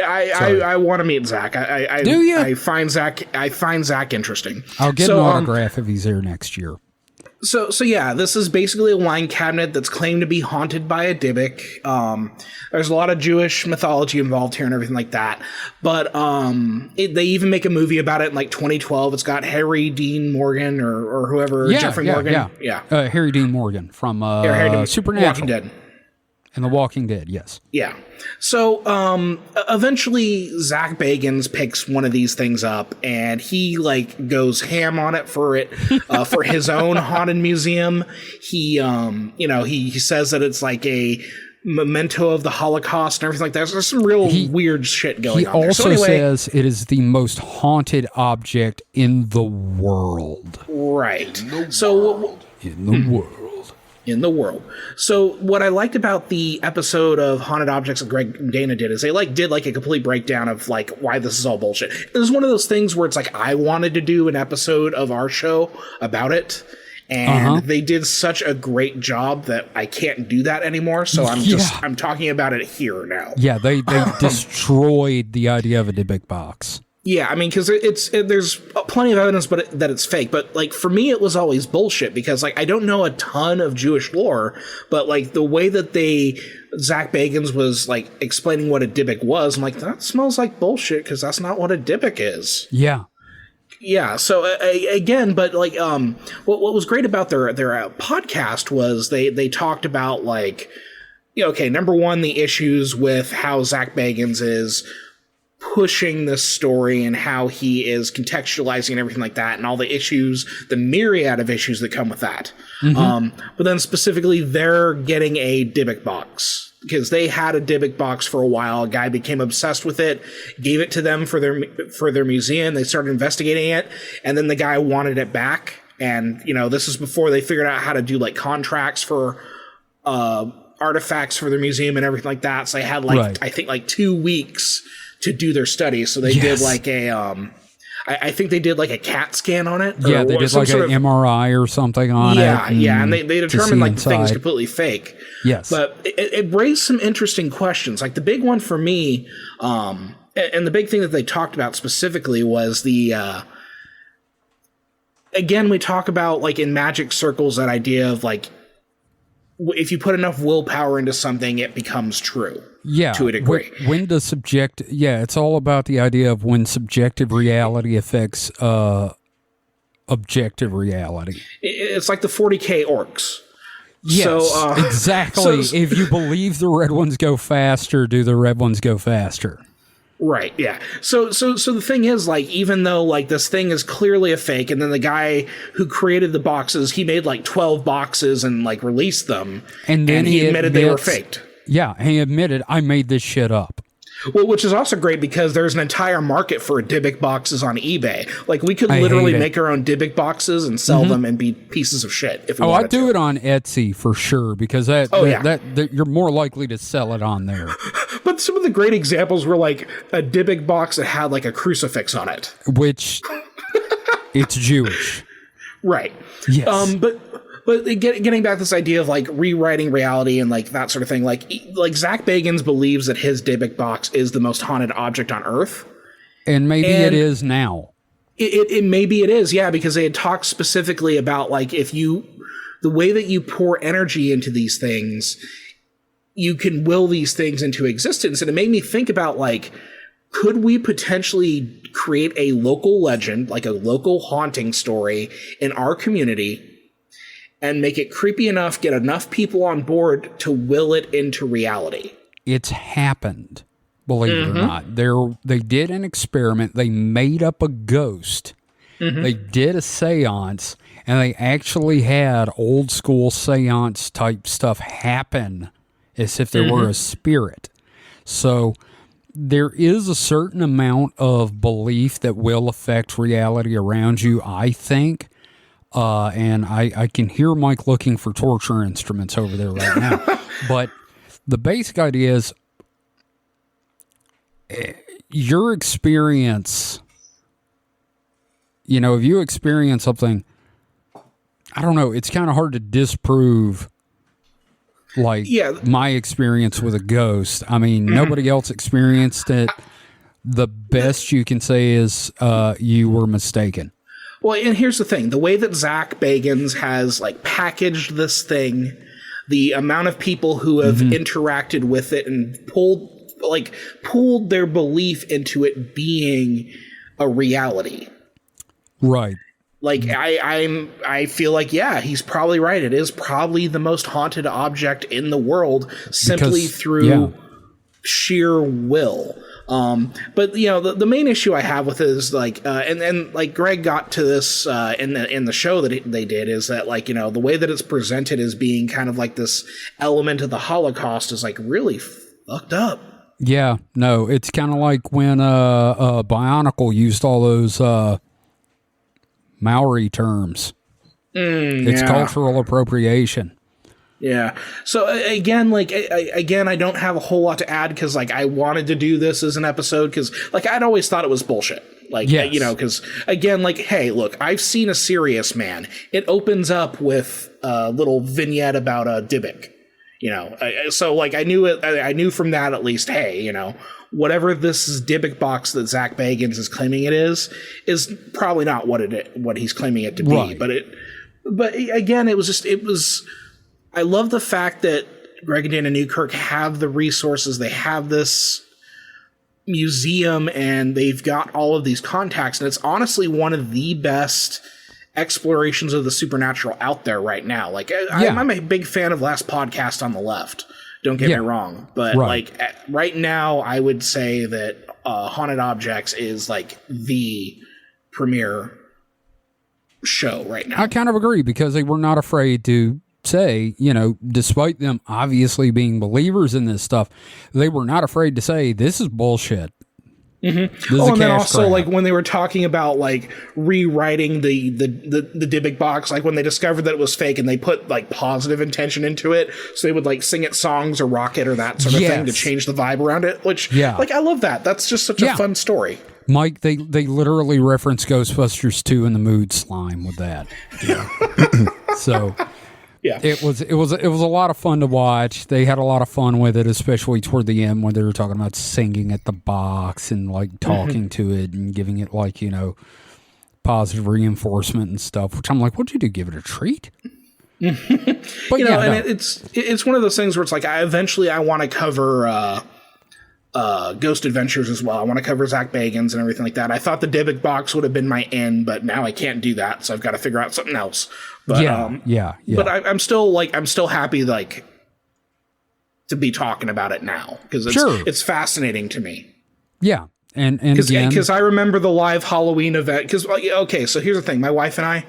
I want to meet Zach. Do ya? I find Zach interesting. I'll get So, an autograph if he's there next year. So yeah, this is basically a wine cabinet that's claimed to be haunted by a Dybbuk. There's a lot of Jewish mythology involved here and everything like that. But they even make a movie about it in like 2012. It's got Harry Dean Morgan or whoever, Jeffrey Morgan. Yeah. Harry Dean Morgan from Harry Dean- Supernatural Walking Dead. and The Walking Dead. Yes. Yeah. So eventually Zach Bagans picks one of these things up and he like goes ham on it for his own haunted museum. He he says that it's like a memento of the Holocaust and everything like that. So there's some real weird shit going He on there. also So anyway, says it is the most haunted object in the world. right. So In the world. in the world. So what I liked about the episode of Haunted Objects that Greg and Dana did is they did a complete breakdown of why this is all bullshit. It was one of those things where it's I wanted to do an episode of our show about it, and they did such a great job that I can't do that anymore. So I'm talking about it here now. Yeah, they destroyed the idea of a Dybbuk box. Yeah, I mean, because there's plenty of evidence that it's fake, but for me it was always bullshit because I don't know a ton of Jewish lore, but the way that Zach Bagans was explaining what a Dybbuk was, I'm that smells like bullshit because that's not what a Dybbuk is. Yeah. Yeah, so again, but what was great about their podcast was they talked about okay, number one, the issues with how Zach Bagans is pushing this story and how he is contextualizing and everything like that, and all the issues, the myriad of issues that come with that. But then specifically, they're getting a Dybbuk box because they had a Dybbuk box for a while. A guy became obsessed with it, gave it to them for their museum. They started investigating it, and then the guy wanted it back. And this is before they figured out how to do contracts for artifacts for their museum and everything like that. So they had I think 2 weeks to do their studies. So they did I think they did a CAT scan on it. Yeah, they did an MRI or something on it. Yeah, and they determined the thing is completely fake. Yes. But it raised some interesting questions. The big one for me, and the big thing that they talked about specifically was the, again, we talk about in magic circles, that idea of if you put enough willpower into something, it becomes true. Yeah, to a degree. When the it's all about the idea of when subjective reality affects objective reality. It's like the 40K orcs. Yes, so, exactly. If you believe the red ones go faster, do the red ones go faster? Right, yeah. So the thing is, even though, this thing is clearly a fake, and then the guy who created the boxes, he made, 12 boxes and, released them, and then he admitted they were faked. Yeah, he admitted, I made this shit up. Well, which is also great because there's an entire market for Dybbuk boxes on eBay. We could literally make our own Dybbuk boxes and sell them and be pieces of shit if we wanted I'd do it on Etsy for sure because that you're more likely to sell it on there. But some of the great examples were a Dybbuk box that had a crucifix on it. Which, it's Jewish. Right. Yes. But getting back to this idea of rewriting reality and that sort of thing, Zach Bagans believes that his Dybbuk box is the most haunted object on Earth, and maybe it is now. It maybe it is, yeah, because they had talked specifically about the way that you pour energy into these things, you can will these things into existence, and it made me think about could we potentially create a local legend, a local haunting story in our community, and make it creepy enough, get enough people on board to will it into reality? It's happened, believe it or not. They did an experiment. They made up a ghost. They did a seance, and they actually had old school seance type stuff happen as if there were a spirit. So there is a certain amount of belief that will affect reality around you, I think. And I can hear Mike looking for torture instruments over there right now. But the basic idea is your experience, if you experience something, I don't know, it's kind of hard to disprove my experience with a ghost. I mean, nobody else experienced it. The best you can say is you were mistaken. Well, and here's the thing. The way that Zach Bagans has packaged this thing, the amount of people who have interacted with it and pulled their belief into it being a reality. Right. I feel he's probably right. It is probably the most haunted object in the world simply through sheer will. But the main issue I have with it is and Greg got to this in the show that they did is that the way that it's presented as being kind of this element of the Holocaust is really fucked up. Yeah, no, it's kind of like when Bionicle used all those Maori terms. It's cultural appropriation. Yeah. So again, like again, I don't have a whole lot to add because like I wanted to do this as an episode because like I'd always thought it was bullshit. Like Yes. you know, because again, like hey, look, I've seen A Serious Man. It opens up with a little vignette about a Dybbuk. You know, so like I knew it. I knew from that at least. Hey, you know, whatever this Dybbuk box that Zach Bagans is claiming it is probably not what he's claiming it to be. Right. But again, it was. I love the fact that Greg and Dana Newkirk have the resources. They have this museum and they've got all of these contacts. And it's honestly one of the best explorations of the supernatural out there right now. Like I'm a big fan of Last Podcast on the Left. Don't get me wrong. But like right now, I would say that Haunted Objects is like the premier show right now. I kind of agree because they were not afraid to say, you know, despite them obviously being believers in this stuff, they were not afraid to say this is bullshit. Mm-hmm. And then also grab. Like when they were talking about like rewriting the Dybbuk box, like when they discovered that it was fake and they put like positive intention into it, so they would like sing it songs or rock it or that sort of thing to change the vibe around it. Which like I love that. That's just such a fun story. Mike, they literally reference Ghostbusters 2 and the mood slime with that. Yeah. So yeah, it was a lot of fun to watch. They had a lot of fun with it, especially toward the end when they were talking about singing at the box and like talking to it and giving it like, you know, positive reinforcement and stuff. Which I'm like, what'd you do? Give it a treat? But you know, and it's one of those things where it's like I want to cover Ghost Adventures as well. I want to cover Zach Bagans and everything like that. I thought the Dybbuk box would have been my end, but now I can't do that, so I've got to figure out something else. But But I'm still happy like to be talking about it now because it's fascinating to me. Yeah, and because I remember the live Halloween event. Because okay, so here's the thing: my wife and I,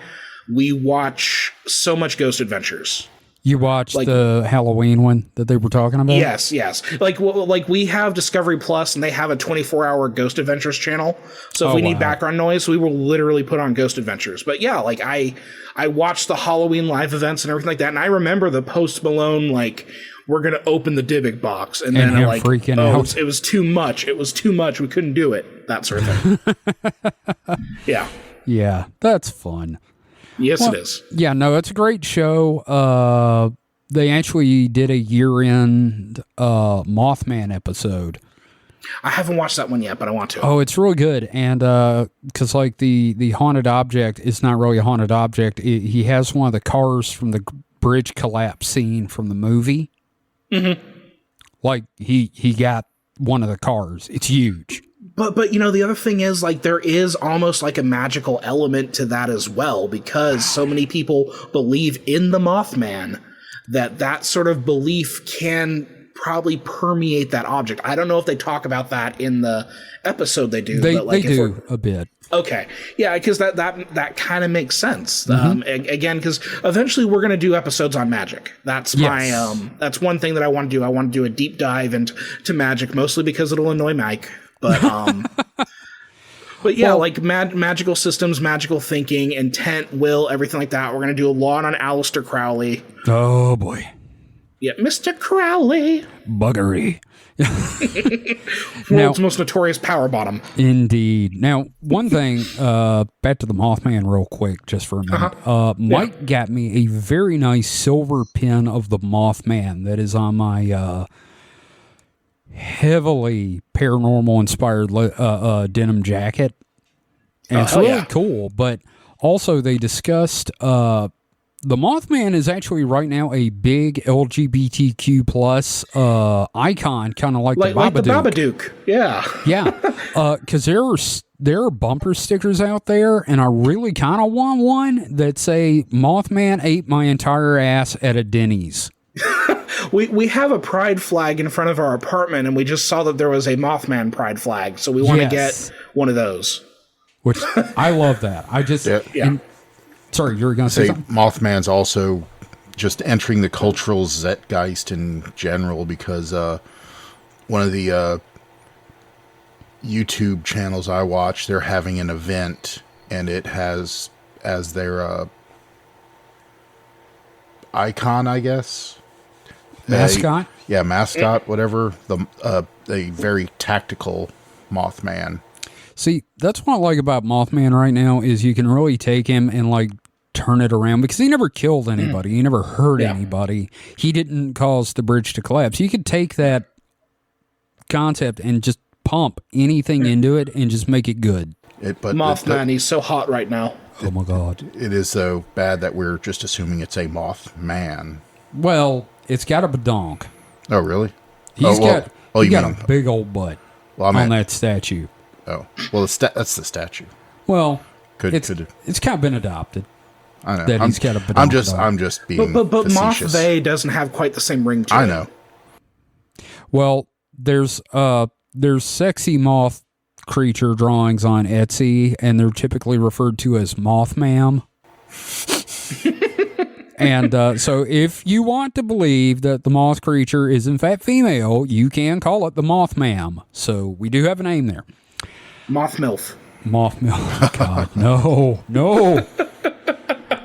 we watch so much Ghost Adventures. You watched the Halloween one that they were talking about? Yes. Like we have Discovery Plus, and they have a 24-hour Ghost Adventures channel. So if we need background noise, we will literally put on Ghost Adventures. But yeah, like I watched the Halloween live events and everything like that, and I remember the Post Malone like we're gonna open the Dybbuk box, and then him like freaking out. It was too much. It was too much. We couldn't do it. That sort of thing. Yeah, that's fun. Yes, it is. Yeah, no, it's a great show. They actually did a year-end Mothman episode. I haven't watched that one yet, but I want to. Oh, it's really good. And because like the haunted object is not really a haunted object. He has one of the cars from the bridge collapse scene from the movie. Mm-hmm. Like he got one of the cars. It's huge. But you know, the other thing is like there is almost like a magical element to that as well, because so many people believe in the Mothman that sort of belief can probably permeate that object. I don't know if they talk about that in the episode they do. They but like do a bit. Okay. Yeah, because that kind of makes sense. Again, because eventually we're going to do episodes on magic. That's that's one thing that I want to do. I want to do a deep dive into magic, mostly because it'll annoy Mike. But but yeah, like magical systems, magical thinking, intent, will, everything like that. We're going to do a lot on Aleister Crowley. Oh, boy. Yeah, Mr. Crowley. Buggery. World's most notorious power bottom. Indeed. Now, one thing, back to the Mothman real quick, just for a minute. Mike got me a very nice silver pin of the Mothman that is on my heavily paranormal inspired denim jacket, and it's really cool. But also they discussed the Mothman is actually right now a big LGBTQ plus icon, kind of like the Babadook. Like the Babadook. Yeah. Because there are bumper stickers out there, and I really kind of want one that say Mothman ate my entire ass at a Denny's. We have a pride flag in front of our apartment, and we just saw that there was a Mothman pride flag, so we want to get one of those. Which I love that. I just sorry, you were going to say something? Mothman's also just entering the cultural zeitgeist in general, because one of the YouTube channels I watch, they're having an event, and it has as their icon, I guess, Mascot? Yeah, mascot, whatever. A very tactical Mothman. See, that's what I like about Mothman right now is you can really take him and like turn it around because he never killed anybody. He never hurt anybody. He didn't cause the bridge to collapse. You could take that concept and just pump anything into it and just make it good. Mothman, he's so hot right now. Oh my God. It is so bad that we're just assuming it's a Mothman. Well, it's got a badonk. Oh, really? He's got you a big old butt on that statue. Oh, well, that's the statue. Well, It's kind of been adopted. I know. That he's got a badonk. I'm just being But facetious. Mothvay doesn't have quite the same ring to it. I know. Well, there's sexy moth creature drawings on Etsy, and they're typically referred to as Mothmam. And so if you want to believe that the moth creature is in fact female, you can call it the Mothmam. So we do have a name there. Mothmilf. Mothmilf. God, no.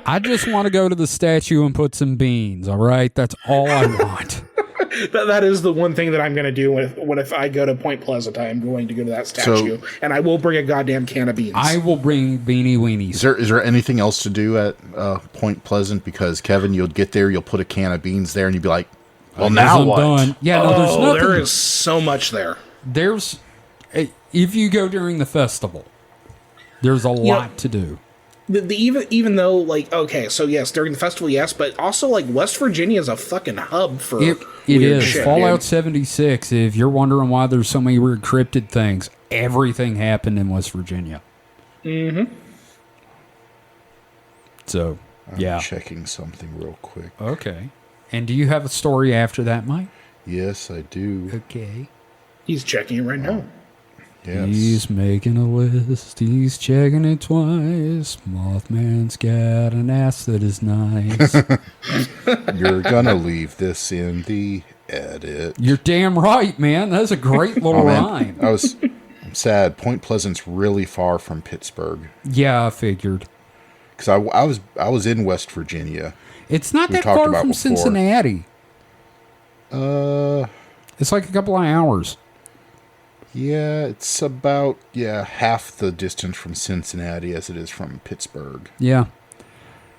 I just want to go to the statue and put some beans, all right? That's all I want. That is the one thing that I'm going to do if I go to Point Pleasant. I am going to go to that statue, and I will bring a goddamn can of beans. I will bring beanie weenies. Is there anything else to do at Point Pleasant? Because, Kevin, you'll get there, you'll put a can of beans there, and you'll be like, well, now what? Done. Yeah, no, there's nothing. There is so much there. If you go during the festival, there's a lot to do. Even though, like, okay, so yes, during the festival, yes, but also, like, West Virginia is a fucking hub for it is shit, Fallout dude. 76. If you're wondering why there's so many weird cryptid things, everything happened in West Virginia. Mm-hmm. So, I'm checking something real quick. Okay. And do you have a story after that, Mike? Yes, I do. Okay. He's checking it right now. Yes. He's making a list. He's checking it twice. Mothman's got an ass that is nice. You're gonna leave this in the edit. You're damn right, man. That's a great little rhyme. I'm sad. Point Pleasant's really far from Pittsburgh. Yeah, I figured. Because I was in West Virginia. It's not that far from Cincinnati. It's like a couple of hours. Yeah, it's about half the distance from Cincinnati as it is from Pittsburgh. Yeah.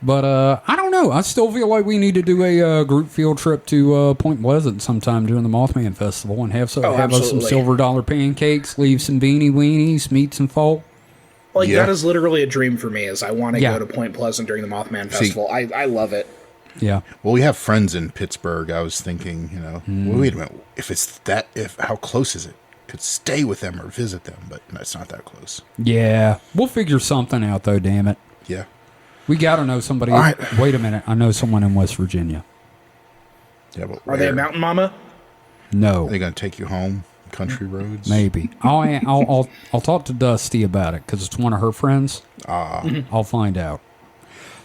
But I don't know. I still feel like we need to do a group field trip to Point Pleasant sometime during the Mothman Festival and have us some silver dollar pancakes, leave some beanie weenies, meet some folk. Like, that is literally a dream for me, is I want to go to Point Pleasant during the Mothman Festival. I love it. Yeah. Well, we have friends in Pittsburgh. I was thinking, well, wait a minute. How close is it? Could stay with them or visit them, but it's not that close. Yeah. We'll figure something out, though, damn it. Yeah. We got to know somebody. Right. Wait a minute. I know someone in West Virginia. Yeah, but are they a mountain mama? No. Are they going to take you home? Country roads? Maybe. I'll talk to Dusty about it because it's one of her friends. I'll find out.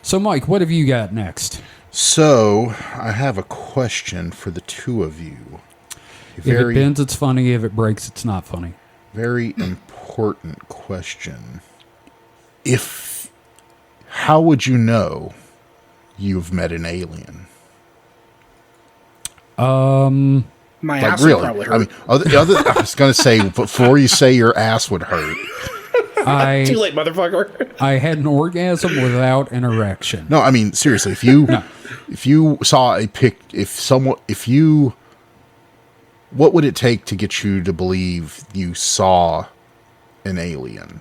So, Mike, what have you got next? So, I have a question for the two of you. If it bends, it's funny. If it breaks, it's not funny. Very important question. How would you know you've met an alien? My ass would probably hurt. I mean, I was going to say, before you say your ass would hurt. Too late, motherfucker. I had an orgasm without an erection. No, I mean, seriously, if you saw what would it take to get you to believe you saw an alien?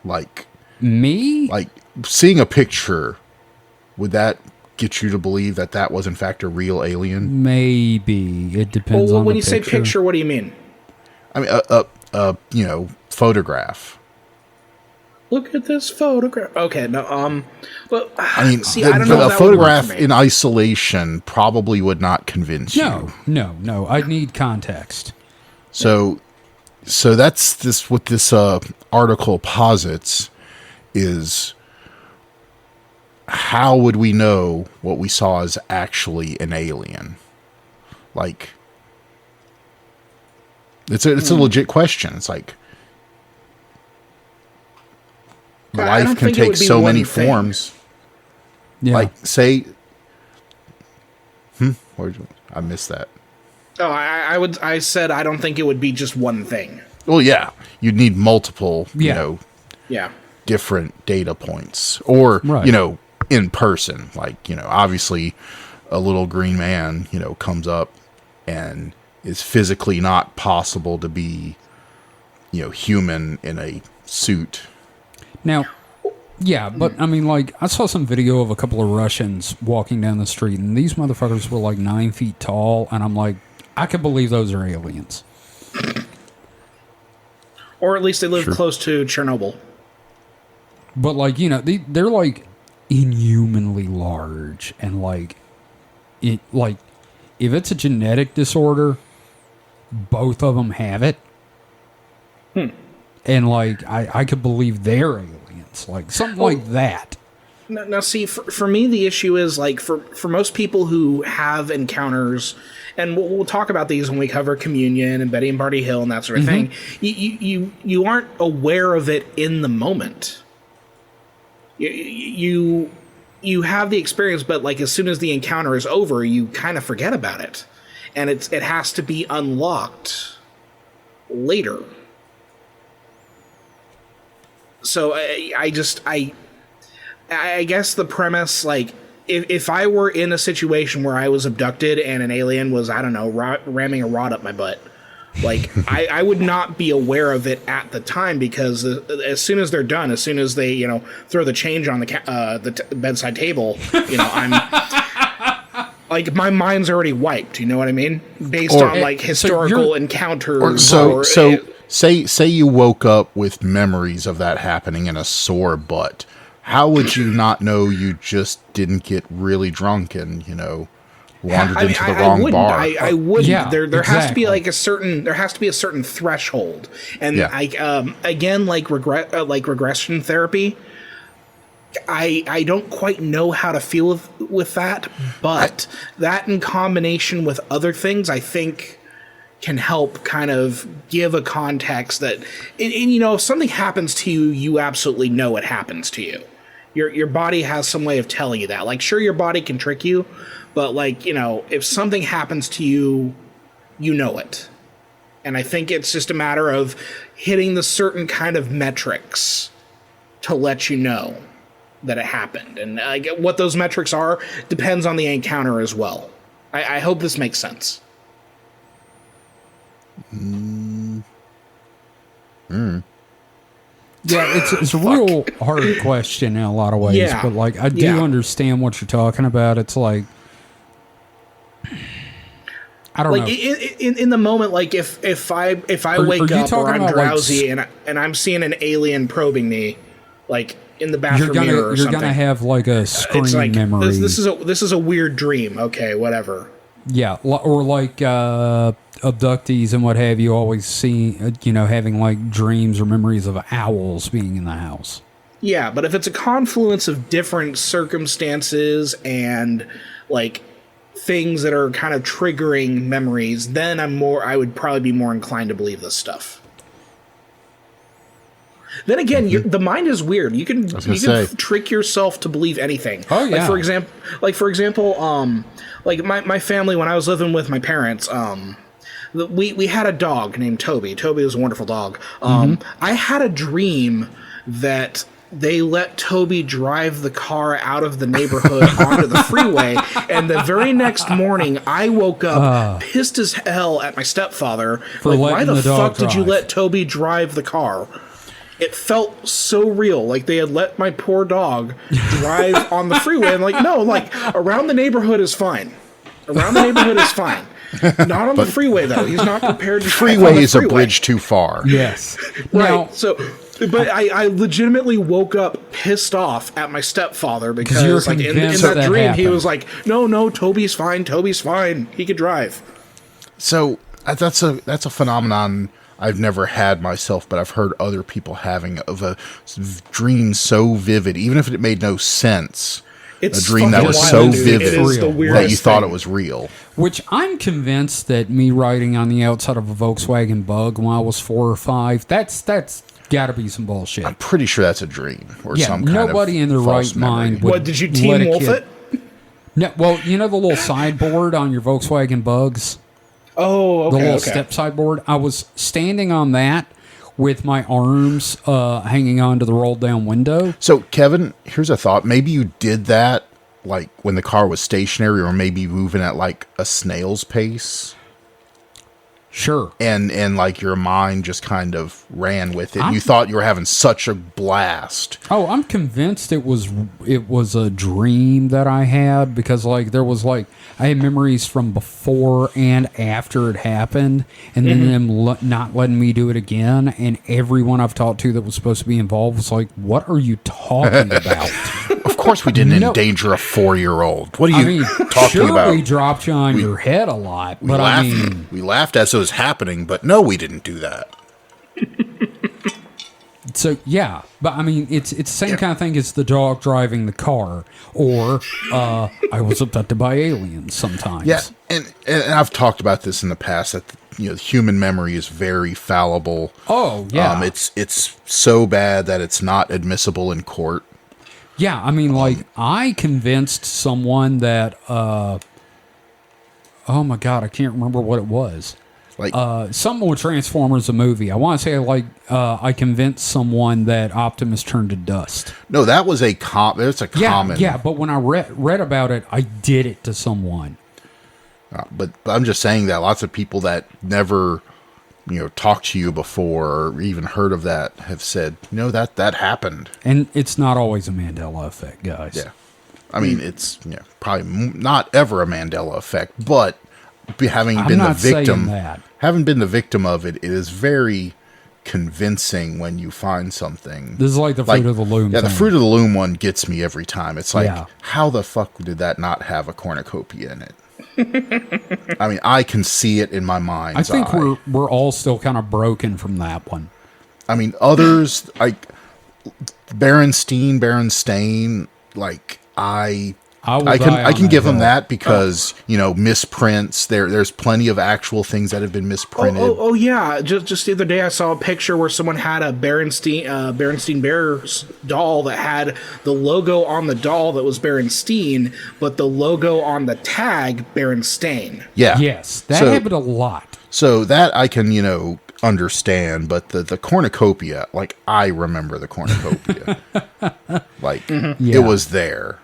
Like me? Like seeing a picture, would that get you to believe that was in fact a real alien? Maybe. It depends on when the you say picture, what do you mean? I mean, photograph. Look at this photograph. Okay, no, but I mean, I don't know. A photograph in isolation probably would not convince you. No. I'd need context. So that's what this article posits is. How would we know what we saw is actually an alien? Like, it's a legit question. It's like, life can take so many forms. Yeah. Like, say, I missed that. Oh, I said I don't think it would be just one thing. Well, yeah, you'd need multiple, Yeah. Yeah. different data points, or Right. in person. Like, obviously, a little green man, comes up and is physically not possible to be, human in a suit. Now, yeah, but I mean, like, I saw some video of a couple of Russians walking down the street, and these motherfuckers were like 9 feet tall, and I'm like, I could believe those are aliens. Or at least they live Sure. close to Chernobyl. But like, they're like inhumanly large, and like, if it's a genetic disorder, both of them have it. And like, I could believe they're aliens, like something like that. Now see, for me, the issue is, like, for most people who have encounters, and we'll talk about these when we cover Communion and Betty and Barty Hill and that sort of thing, you aren't aware of it in the moment. You have the experience, but like as soon as the encounter is over, you kind of forget about it, and it has to be unlocked later. So I guess the premise, like, if I were in a situation where I was abducted and an alien was, I don't know, ramming a rod up my butt, like, I would not be aware of it at the time, because as soon as they're done, as soon as they, throw the change on the bedside table, I'm like, my mind's already wiped. You know what I mean? Based on like historical encounters. Say you woke up with memories of that happening and a sore butt. How would you not know you just didn't get really drunk and, wandered into the wrong bar? I wouldn't. Yeah, there has to be exactly. like a certain threshold. And Yeah. again, like regression therapy, I don't quite know how to feel with that, but that in combination with other things, I think can help kind of give a context that, and if something happens to you, you absolutely know it happens to you. Your body has some way of telling you that. Like, sure, your body can trick you, but like, if something happens to you, you know it. And I think it's just a matter of hitting the certain kind of metrics to let you know that it happened. And what those metrics are depends on the encounter as well. I hope this makes sense. Yeah, it's a real hard question in a lot of ways, Yeah. but like, I do understand what you're talking about. It's like, I don't Like know. in the moment, like if I Are wake you up or talking I'm about, like, drowsy and I'm seeing an alien probing me, like in the bathroom mirror or something, gonna have like a screen it's like memory. this is a weird dream. Okay, whatever. Yeah, or like abductees and what have you always see, having like dreams or memories of owls being in the house. Yeah, but if it's a confluence of different circumstances and like things that are kind of triggering memories, then I would probably be more inclined to believe this stuff. Then again, the mind is weird. You can trick yourself to believe anything. Oh, yeah. Like for example, like my family, when I was living with my parents, we had a dog named Toby. Toby was a wonderful dog. I had a dream that they let Toby drive the car out of the neighborhood onto the freeway, and the very next morning I woke up pissed as hell at my stepfather. For Like, why letting the the dog fuck did you drive. let Toby drive the car? It felt so real, like they had let my poor dog drive on the freeway. I'm like, no, like around the neighborhood is fine. Around the neighborhood is fine. Not on the freeway though. He's not prepared to drive on Freeway the is a freeway. bridge too far. Yes. Right. Now, So, but I legitimately woke up pissed off at my stepfather because you were like in convinced that that dream he happened. was like, no, Toby's fine. Toby's fine. He could drive. So that's a phenomenon I've never had myself, but I've heard other people having, of a dream so vivid, even if it made no sense. It's A dream that fucking was wild, so dude. vivid It is the that weirdest that you thought thing. it was real. which I'm convinced that me riding on the outside of a Volkswagen Bug when I was 4 or 5, that's got to be some bullshit. I'm pretty sure that's a dream or Yeah, some kind nobody of in their false right mind memory. would What did you let Teen a Wolf kid- it? No, well, you know the little sideboard on your Volkswagen Bugs? Oh, okay. The little Okay. step sideboard? I was standing on that with my arms hanging onto the rolled down window. So, Kevin, here's a thought. Maybe you did that like when the car was stationary, or maybe moving at like a snail's pace, Sure. and like your mind just kind of ran with it. I'm- You thought you were having such a blast. Oh, I'm convinced it was a dream that I had, because like there was like I had memories from before and after it happened, and then them not letting me do it again, and everyone I've talked to that was supposed to be involved was like, "What are you talking about?" Of course, we didn't No. endanger a 4-year-old. What are I you mean, talking sure about? we dropped you on your head a lot, We but laughed. I mean, We laughed as it was happening, but no, we didn't do that. so yeah, but I mean, it's the same kind of thing as the dog driving the car, or I was abducted by aliens sometimes. Yeah, and I've talked about this in the past that the human memory is very fallible. Oh yeah. It's so bad that it's not admissible in court. Yeah, I mean, like, I convinced someone that, oh my God, I can't remember what it was. Like, Something with Transformers, the movie. I want to say, like, I convinced someone that Optimus turned to dust. no, that was a it's a Yeah, common. yeah, but when I read about it, I did it to someone. But I'm just saying that lots of people that never, talked to you before or even heard of that have said, that happened. And it's not always a Mandela effect, guys. Yeah. I mean, it's probably not ever a Mandela effect, but having I'm been the not saying victim, that. having been the victim of it, it is very convincing when you find something. This is like the Fruit of the Loom Yeah, the thing. Fruit of the Loom one gets me every time. It's like, Yeah. how the fuck did that not have a cornucopia in it? I mean, I can see it in my mind's I think eye. we're all still kind of broken from that one. I mean, others like Berenstain, like I can give them that because misprints. There's plenty of actual things that have been misprinted. Oh yeah! Just the other day, I saw a picture where someone had a Berenstein Bears doll that had the logo on the doll that was Berenstein, but the logo on the tag Berenstain. Yeah. Yes, that So- happened a lot. So that I can understand, but the cornucopia, like I remember the cornucopia, like Yeah. it was there.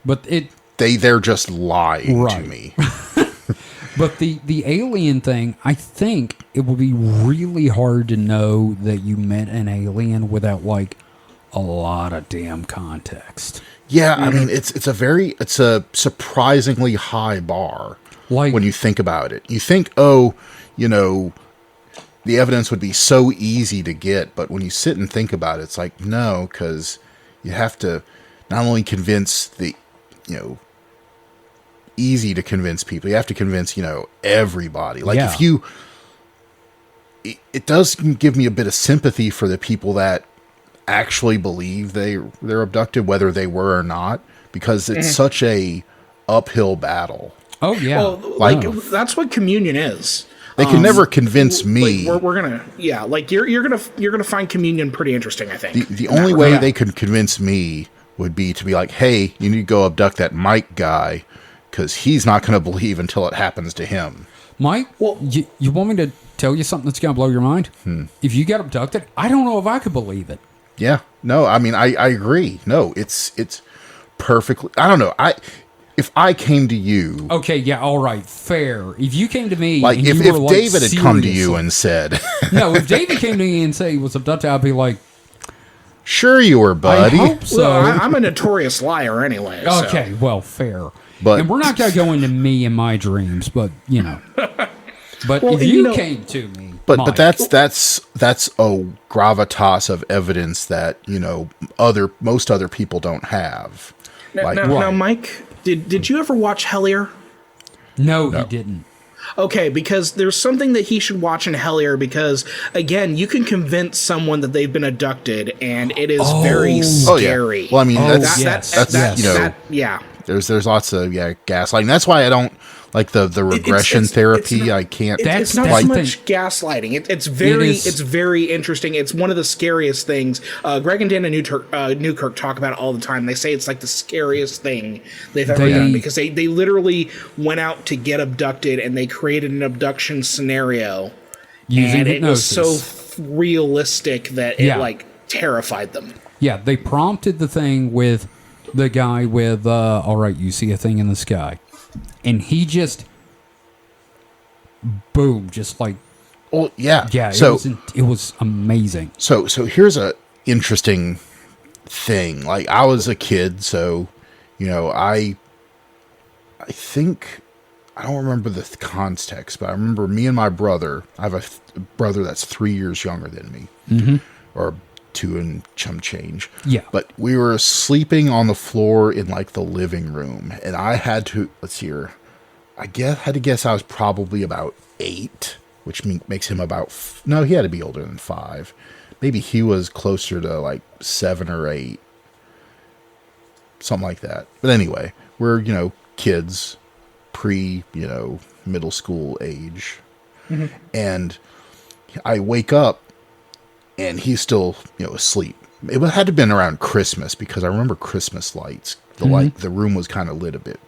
But They're just lying Right. to me. But the alien thing, I think it would be really hard to know that you met an alien without like a lot of damn context. Yeah, I mean it's a surprisingly high bar. Like When you think about it, you think, the evidence would be so easy to get, but when you sit and think about it, it's like, no, because you have to not only convince easy to convince people, you have to convince, everybody. Like Yeah. it does give me a bit of sympathy for the people that actually believe they're abducted, whether they were or not, because it's such a uphill battle. oh yeah, Well, like No. that's what communion is. They can never convince me. Like, we're gonna you're gonna find communion pretty interesting. I think The only way they could convince me would be to be like, hey, you need to go abduct that Mike guy because he's not going to believe until it happens to him. Mike, Well- you want me to tell you something that's gonna blow your mind? If you got abducted, I don't know if I could believe it. Yeah. No, I mean, I agree. No, it's perfectly. I don't know. If I came to you, Okay, yeah, all right, fair. If you came to me, like and if you were, like, David had come to you seriously- and said, no, if David came to me and said he was abducted, I'd be like, sure you were, buddy. I hope so. Well, I'm a notorious liar anyway. so. Okay, well, fair. But- and we're not going to go into me and my dreams, but But Well, if and you came to me, But Mike, that's a gravitas of evidence that most other people don't have. Now, Like, now, Mike, did you ever watch Hellier? no, he didn't. Okay, because there's something that he should watch in Hellier because, again, you can convince someone that they've been abducted, and it is very Oh, yeah. scary. Well, I mean, Oh, that's yes. that's yes. you know, yeah. There's lots of gaslighting. That's why I don't like the regression therapy. I can't. It's not like, so much gaslighting. It's very interesting. It's one of the scariest things. Greg and Dana Newkirk talk about it all the time. They say it's like the scariest thing they've ever done because they literally went out to get abducted and they created an abduction scenario. Using and hypnosis. it was so realistic that it like terrified them. Yeah, they prompted the thing with the guy with, all right, you see a thing in the sky. And he just, boom, just like. well, yeah. Yeah, So it was amazing. So here's a interesting thing. Like, I was a kid, so, you know, I think, I don't remember the context, but I remember me and my brother, I have a brother that's 3 years younger than me, or 2 and some change. Yeah. But we were sleeping on the floor in like the living room, and I had to, let's see here, had to guess I was probably about 8, which makes him about, no, he had to be older than 5. Maybe he was closer to like 7 or 8. Something like that. But anyway, we're, you know, kids, middle school age. And I wake up and he's still, asleep. It had to have been around Christmas because I remember Christmas lights. The room was kind of lit a bit.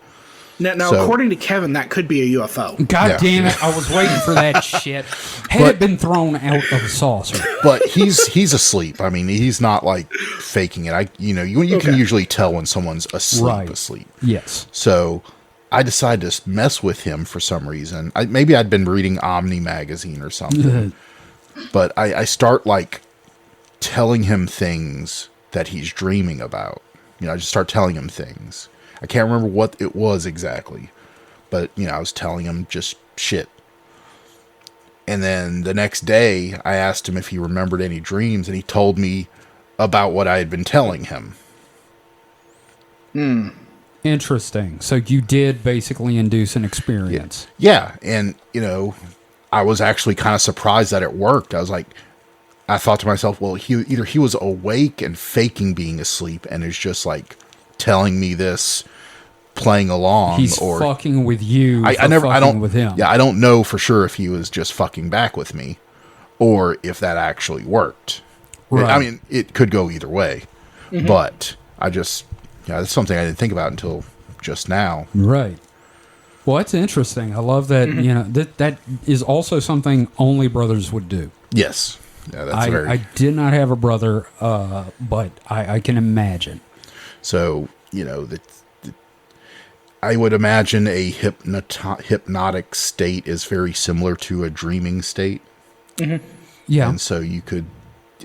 Now, according to Kevin, that could be a UFO. God damn it! I was waiting for that shit. Had it been thrown out of a saucer. But he's asleep. I mean, he's not like faking it. You can usually tell when someone's asleep. Yes. So I decided to mess with him for some reason. Maybe I'd been reading Omni magazine or something. But I start like telling him things that he's dreaming about. I just start telling him things. I can't remember what it was exactly, but I was telling him just shit. And then the next day I asked him if he remembered any dreams, and he told me about what I had been telling him. Interesting. So you did basically induce an experience. Yeah. And, I was actually kind of surprised that it worked. I thought to myself, well, either he was awake and faking being asleep and is just like telling me this, playing along, He's or fucking with you. I don't with him. Yeah, I don't know for sure if he was just fucking back with me, or if that actually worked. Right. I mean, it could go either way, but that's something I didn't think about until just now. Right. Well, that's interesting. I love that. That is also something only brothers would do. Yes. Yeah, that's I did not have a brother, but I can imagine. So, I would imagine a hypnotic state is very similar to a dreaming state. Yeah. And so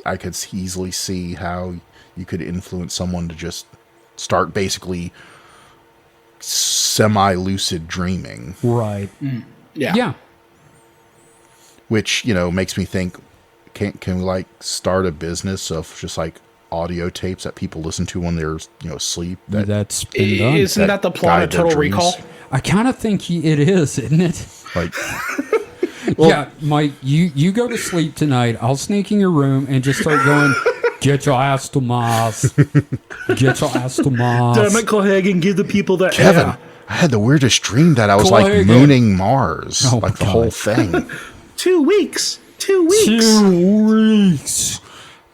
I could easily see how you could influence someone to just start basically semi-lucid dreaming. Right. Yeah. Yeah. Which, makes me think, can we like start a business of just like audio tapes that people listen to when they're asleep? That's been done. Isn't that the plot of Total Recall? I kind of think it is, isn't it? Like, yeah, Mike, you go to sleep tonight. I'll sneak in your room and just start going, get your ass to Mars. Get your ass to Mars. Damn it, Cohagen, give the people that Kevin, air. I had the weirdest dream that I was like mooning Mars, like the whole thing. 2 weeks. 2 weeks. 2 weeks.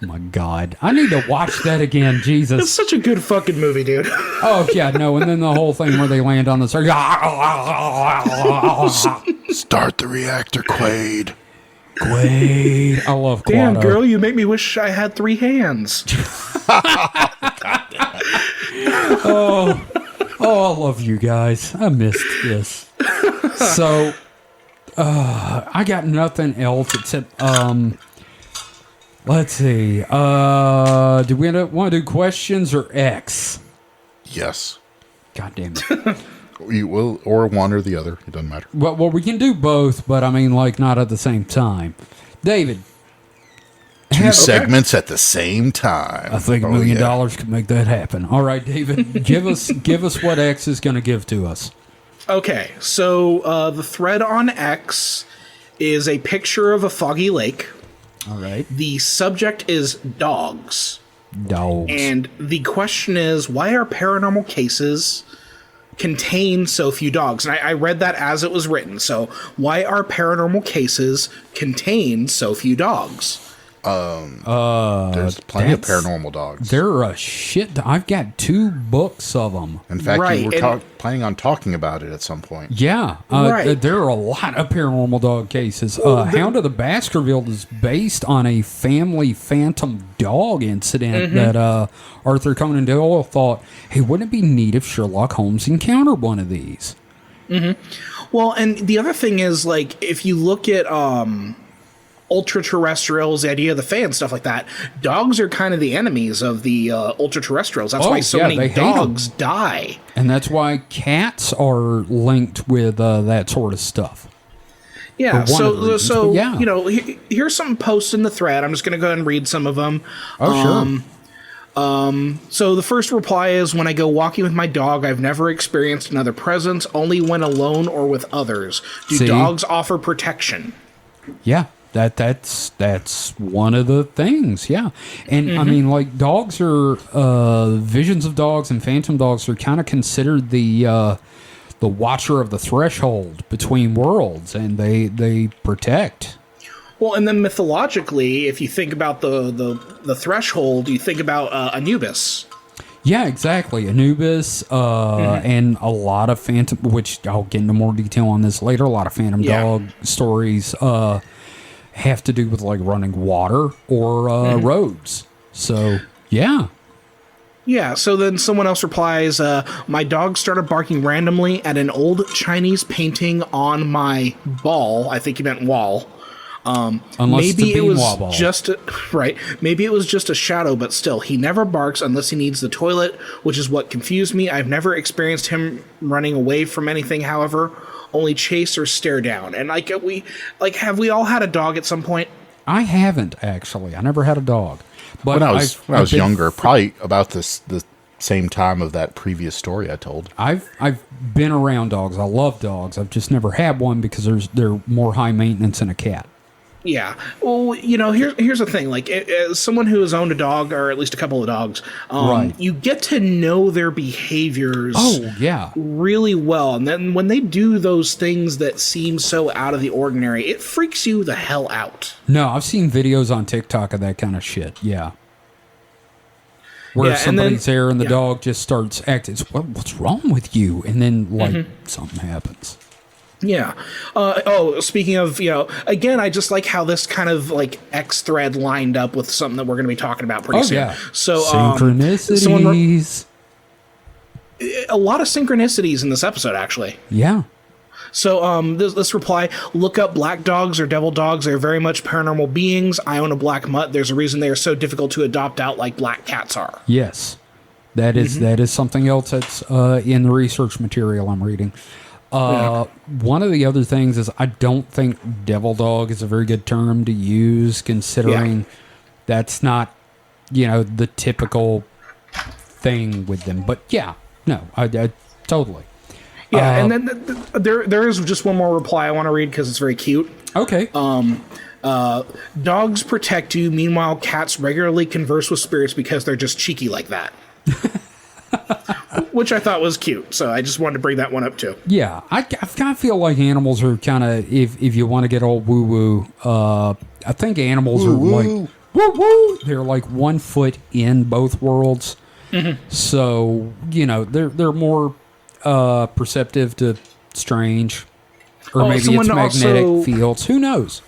Oh my God. I need to watch that again, It's Jesus. such a good fucking movie, dude. Oh, yeah, no, and then the whole thing where they land on the circle. Start the reactor, Quaid. Quaid. I love Quaid. Damn, girl, you make me wish I had 3 hands. Oh, I love you guys. I missed this. So, I got nothing else except, let's see. Do we want to do questions or X? Yes. God damn it. You will, or one or the other. It doesn't matter. Well, we can do both, but I mean, like, not at the same time. David. Two segments at the same time. I think $1 million could make that happen. All right, David, give us what X is going to give to us. Okay, so the thread on X is a picture of a foggy lake. All right. The subject is dogs. Dogs. And the question is, why are paranormal cases contain so few dogs? And I read that as it was written. So why are paranormal cases contain so few dogs? There's plenty of paranormal dogs. There are a shit. I've got 2 books of them. In fact, Right, you were and- planning on talking about it at some point. Yeah, Right. there are a lot of paranormal dog cases. Hound of the Baskerville is based on a family phantom dog incident that Arthur Conan Doyle thought, hey, wouldn't it be neat if Sherlock Holmes encountered one of these? Well, and the other thing is, like, if you look at ultra terrestrials, the idea of the Fae and stuff like that, dogs are kind of the enemies of the ultra terrestrials. That's Oh, why so yeah, they many hate 'em. dogs die. And that's why cats are linked with that sort of stuff. Yeah, For one of the so reasons, so but yeah. you know, here's some posts in the thread. I'm just going to go ahead and read some of them. Oh, sure. So the first reply is, when I go walking with my dog, I've never experienced another presence, only when alone or with others. Do See? dogs offer protection? Yeah, that's one of the things. Yeah, and I mean, like, dogs are visions of dogs and phantom dogs are kind of considered the watcher of the threshold between worlds, and they protect. Well, and then mythologically, if you think about the threshold, you think about Anubis. Yeah, exactly. Anubis, and a lot of phantom, which I'll get into more detail on this later. A lot of phantom Yeah. dog stories have to do with like running water or roads. So yeah. Yeah, so then someone else replies, my dog started barking randomly at an old Chinese painting on my ball. I think he meant wall. Unless Maybe it's a it was Beanwah ball. just right. Maybe it was just a shadow, but still, he never barks unless he needs the toilet, which is what confused me. I've never experienced him running away from anything, however, only chase or stare down. And have we all had a dog at some point? I haven't actually. I never had a dog. But When I was I've been- younger, probably about the same time of that previous story I told. I've been around dogs. I love dogs. I've just never had one because they're more high maintenance than a cat. Yeah. Well, you know, here's the thing. Like, as someone who has owned a dog, or at least a couple of dogs, Right. you get to know their behaviors Oh yeah. really well. And then when they do those things that seem so out of the ordinary, it freaks you the hell out. No, I've seen videos on TikTok of that kind of shit. Yeah. Where Yeah, and then- somebody's there and the yeah. dog just starts acting, what's wrong with you? And then, like, Mm-hmm. something happens. Yeah. Speaking of, you know, again, I just like how this kind of like X thread lined up with something that we're going to be talking about pretty Oh, soon. yeah. So, Synchronicities. a lot of synchronicities in this episode, actually. Yeah. So, this reply, look up black dogs or devil dogs. They're very much paranormal beings. I own a black mutt. There's a reason they are so difficult to adopt out like black cats are. Yes. That is something else that's in the research material I'm reading. One of the other things is I don't think devil dog is a very good term to use, considering that's not, you know, the typical thing with them. But yeah, no, I totally. Yeah, and then there is just one more reply I want to read because it's very cute. Okay. Dogs protect you, meanwhile cats regularly converse with spirits because they're just cheeky like that. Which I thought was cute, so I just wanted to bring that one up too. Yeah, I kind of feel like animals are kind of, if you want to get all woo woo, I think animals are like woo woo. They're like 1 foot in both worlds, so you know they're more perceptive to strange, or maybe it's someone magnetic also- fields. Who knows?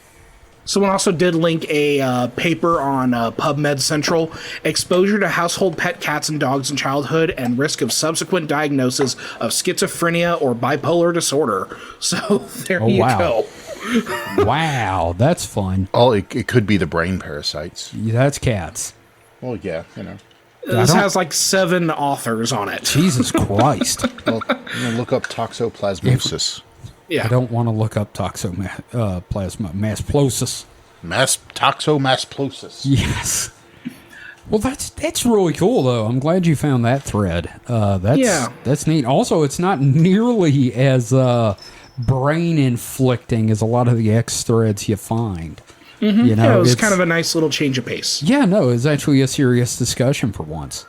Someone also did link a paper on PubMed Central, exposure to household pet cats and dogs in childhood and risk of subsequent diagnosis of schizophrenia or bipolar disorder. So there you wow. go. Wow, that's fun. Oh, it could be the brain parasites. That's cats. Well, yeah, you know. This don't- has like 7 authors on it. Jesus Christ. Well, you know, look up toxoplasmosis. Yeah. I don't want to look up toxoplasmosis. Toxomasplosis. Yes. Well, that's really cool, though. I'm glad you found that thread. That's neat. Also, it's not nearly as brain inflicting as a lot of the X threads you find. You know, Yeah, it was it's kind of a nice little change of pace. yeah. No, it's actually a serious discussion for once.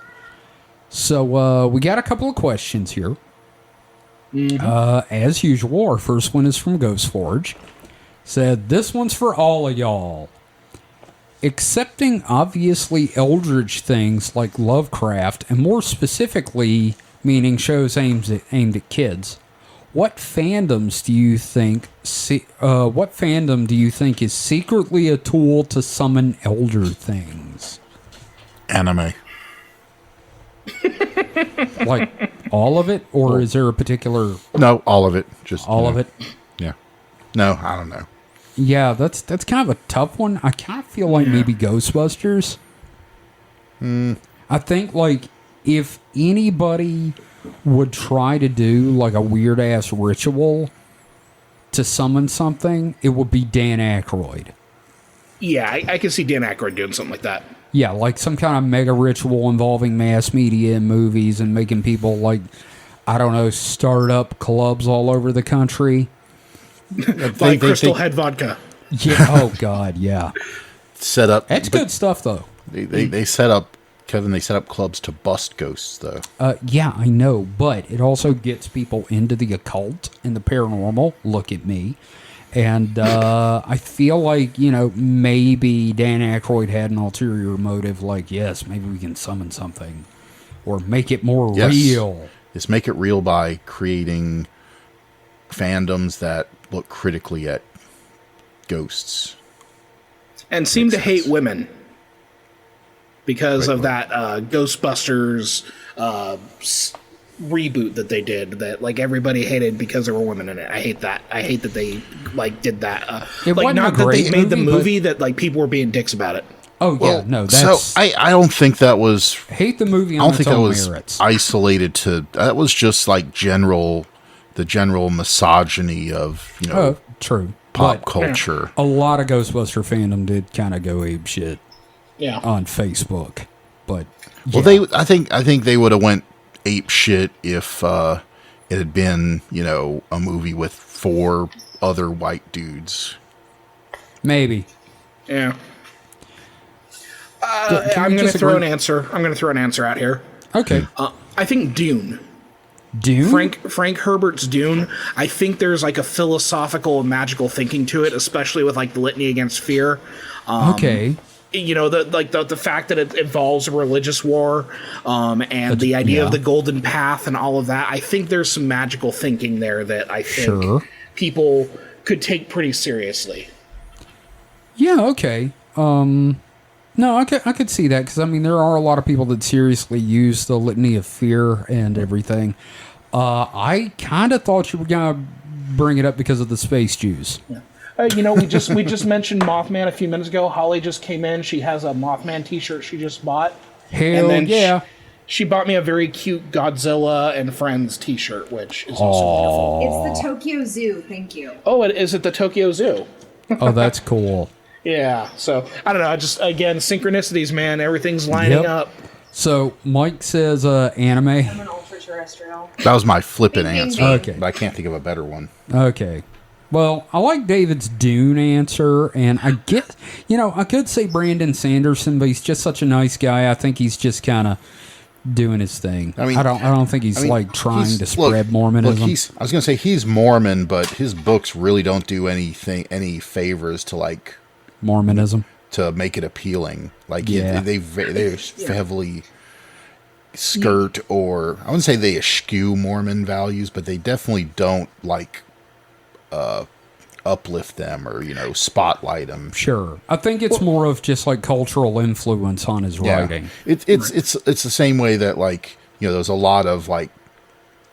So we got a couple of questions here. As usual, our first one is from Ghost Forge. Said, this one's for all of y'all. Accepting obviously eldritch things like Lovecraft, and more specifically, meaning shows aimed at kids, what fandoms do you think? What fandom do you think is secretly a tool to summon elder things? Anime. Like all of it, or is there a particular? No, all of it. Just All of it. Yeah. No, I don't know. Yeah, that's kind of a tough one. I kind of feel like maybe Ghostbusters. I think like if anybody would try to do like a weird ass ritual to summon something, it would be Dan Aykroyd. Yeah, I can see Dan Aykroyd doing something like that. Yeah, like some kind of mega ritual involving mass media and movies and making people like, I don't know, start up clubs all over the country. Like Crystal Head vodka. Yeah. Oh God. Yeah. Set up. That's good stuff though. They set up, Kevin. They set up clubs to bust ghosts, though. Yeah, I know, but it also gets people into the occult and the paranormal. Look at me. And I feel like, maybe Dan Aykroyd had an ulterior motive, like, yes, maybe we can summon something or make it more real. Just make it real by creating fandoms that look critically at ghosts. And seem to hate women because of that Ghostbusters reboot that they did that like everybody hated because there were women in it. I hate that. I hate that they like did that. It like wasn't not a that they great made the movie, movie that like people were being dicks about it. Oh Well, yeah, no, that's so I don't think that was. hate the movie I on don't its think that own was merits. isolated to. That was just like the general misogyny of True. pop But culture. a lot of Ghostbuster fandom did kind of go ape shit Yeah. on Facebook, but Well, I think they would have went ape shit if it had been a movie with 4 other white dudes. maybe. Yeah. Can I'm we going to just throw agree? an answer. I'm going to throw an answer out here. Okay. I think Dune. Dune. Frank Herbert's Dune. I think there's like a philosophical and magical thinking to it, especially with like the Litany Against Fear. Okay. The fact that it involves a religious war, and the idea of the golden path and all of that. I think there's some magical thinking there that I think people could take pretty seriously. Yeah. Okay. No, I could see that because I mean there are a lot of people that seriously use the Litany of Fear and everything. I kind of thought you were gonna bring it up because of the space Jews. Yeah. We just mentioned Mothman a few minutes ago. Holly just came in. She has a Mothman T-shirt she just bought. Hell yeah! She bought me a very cute Godzilla and Friends T-shirt, which is also wonderful. It's the Tokyo Zoo. Thank you. Oh, is it the Tokyo Zoo? Oh, that's cool. Yeah. So I don't know. Just again, synchronicities, man. Everything's lining up. So Mike says anime. I'm an ultra-terrestrial. That was my flippant Bing, bing, answer. bing. Okay. But I can't think of a better one. Okay. Well, I like David's Dune answer, and I get, I could say Brandon Sanderson, but he's just such a nice guy. I think he's just kind of doing his thing. I don't think he's like trying to spread Mormonism. I was going to say he's Mormon, but his books really don't do any favors to like Mormonism to make it appealing. Like Yeah. they heavily skirt, or I wouldn't say they eschew Mormon values, but they definitely don't like uplift them or spotlight them. Sure. I think it's more of just like cultural influence on his writing. It's the same way that like there's a lot of like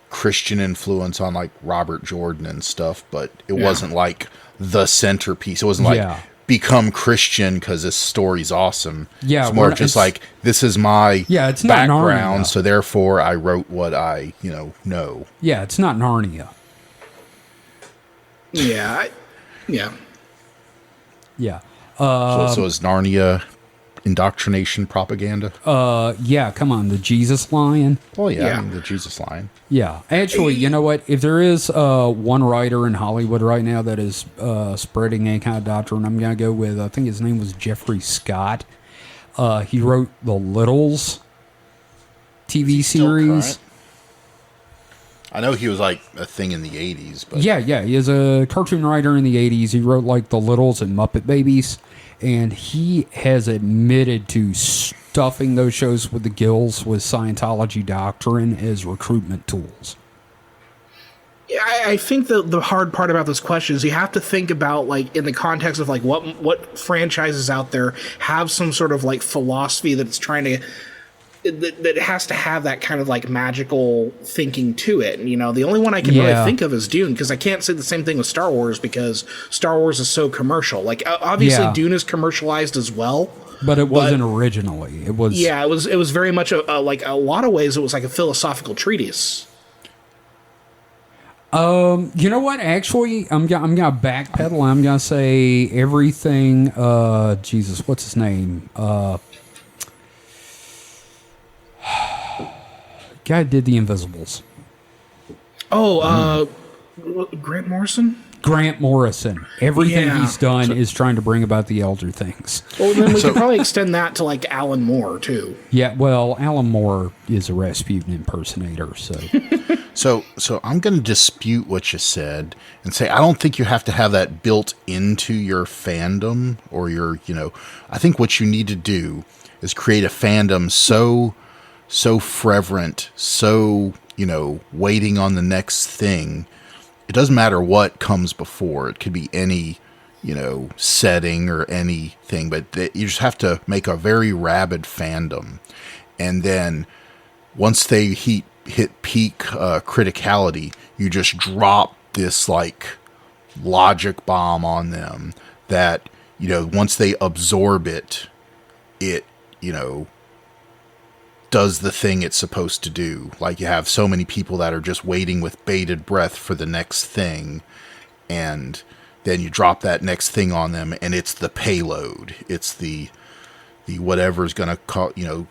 Christian influence on like Robert Jordan and stuff, but it wasn't like the centerpiece. It wasn't like become Christian because this story's awesome. Yeah, it's more just like this is my it's not background, Narnia. so therefore I wrote what I know. Yeah, it's not Narnia. Yeah. Yeah. Yeah. So is Narnia indoctrination propaganda? Yeah, come on, the Jesus Lion. Well, Yeah. I mean, the Jesus line. Yeah. Actually, you know what? If there is one writer in Hollywood right now that is spreading any kind of doctrine, I'm going to go with, I think his name was Jeffrey Scott. He wrote the Littles TV series. I know he was like a thing in the 80s, but Yeah, he is a cartoon writer in the 80s. He wrote like The Littles and Muppet Babies, and he has admitted to stuffing those shows with the gills with Scientology doctrine as recruitment tools. Yeah, I think the hard part about this question is you have to think about, like, in the context of, like, what franchises out there have some sort of, like, philosophy that's trying to that has to have that kind of, like, magical thinking to it. And, you know, the only one I can really think of is Dune, because I can't say the same thing with Star Wars, because Star Wars is so commercial. Like, obviously Dune is commercialized as well. But it wasn't originally. It was. Yeah, it was very much like a lot of ways it was like a philosophical treatise. You know what? Actually, I'm gonna backpedal. I'm gonna say everything. Jesus, what's his name? Guy did the Invisibles. Oh, Grant Morrison. Grant Morrison. Everything Yeah. he's done is trying to bring about the elder things. Well, then we could probably extend that to like Alan Moore too. Yeah, well, Alan Moore is a Rasputin impersonator, so. So I'm going to dispute what you said and say I don't think you have to have that built into your fandom or your, I think what you need to do is create a fandom so fervent, so, waiting on the next thing. It doesn't matter what comes before. It could be any, setting or anything, but you just have to make a very rabid fandom. And then once they hit peak criticality, you just drop this like logic bomb on them that, once they absorb it, does the thing it's supposed to do. Like you have so many people that are just waiting with bated breath for the next thing, and then you drop that next thing on them, and it's the payload. It's the whatever's going to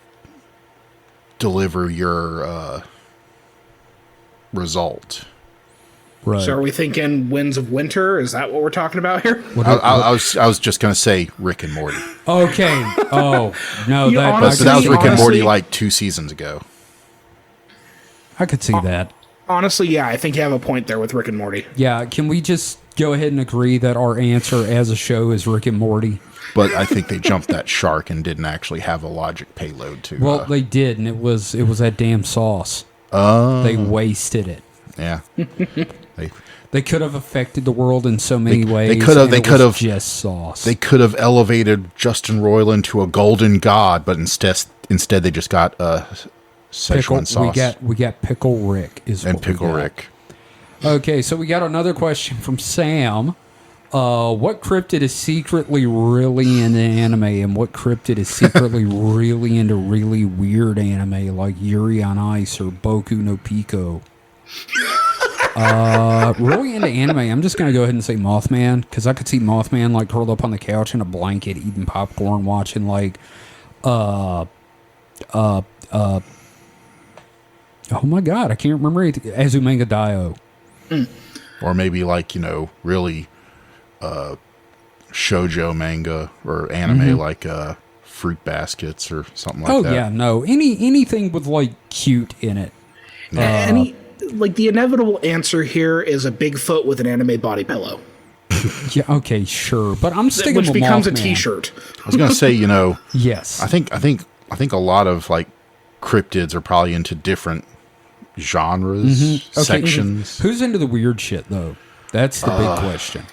deliver your result. Right. So are we thinking Winds of Winter? Is that what we're talking about here? I was just going to say Rick and Morty. Okay. Oh no, You that honestly- But that was Rick and Morty honestly- like 2 seasons ago. I could see that. Honestly, yeah, I think you have a point there with Rick and Morty. Yeah, can we just go ahead and agree that our answer as a show is Rick and Morty? But I think they jumped that shark and didn't actually have a logic payload to. Well, they did, and it was that damn sauce. They wasted it. Yeah. They could have affected the world in so many ways. They could have. and They it could was have. just sauce. They could have elevated Justin Roiland to a golden god, but instead they just got Szechuan sauce We got Pickle Rick and what we Pickle got. Rick. Okay, so we got another question from Sam. What cryptid is secretly really into anime, and what cryptid is secretly really into really weird anime like Yuri on Ice or Boku no Pico? Really into anime, I'm just gonna go ahead and say Mothman, because I could see Mothman like curled up on the couch in a blanket eating popcorn, watching like oh my god, I can't remember anything. Azumanga Daioh. Or maybe like, really shoujo manga or anime like Fruit Baskets or something like that. Oh yeah, no. Anything with like cute in it. The inevitable answer here is a Bigfoot with an anime body pillow, Yeah, okay, sure. But I'm sticking which with becomes a Mothman. T-shirt. I was gonna say, Yes. I think a lot of like cryptids are probably into different genres, Okay, sections. Who's into the weird shit though? That's the big question.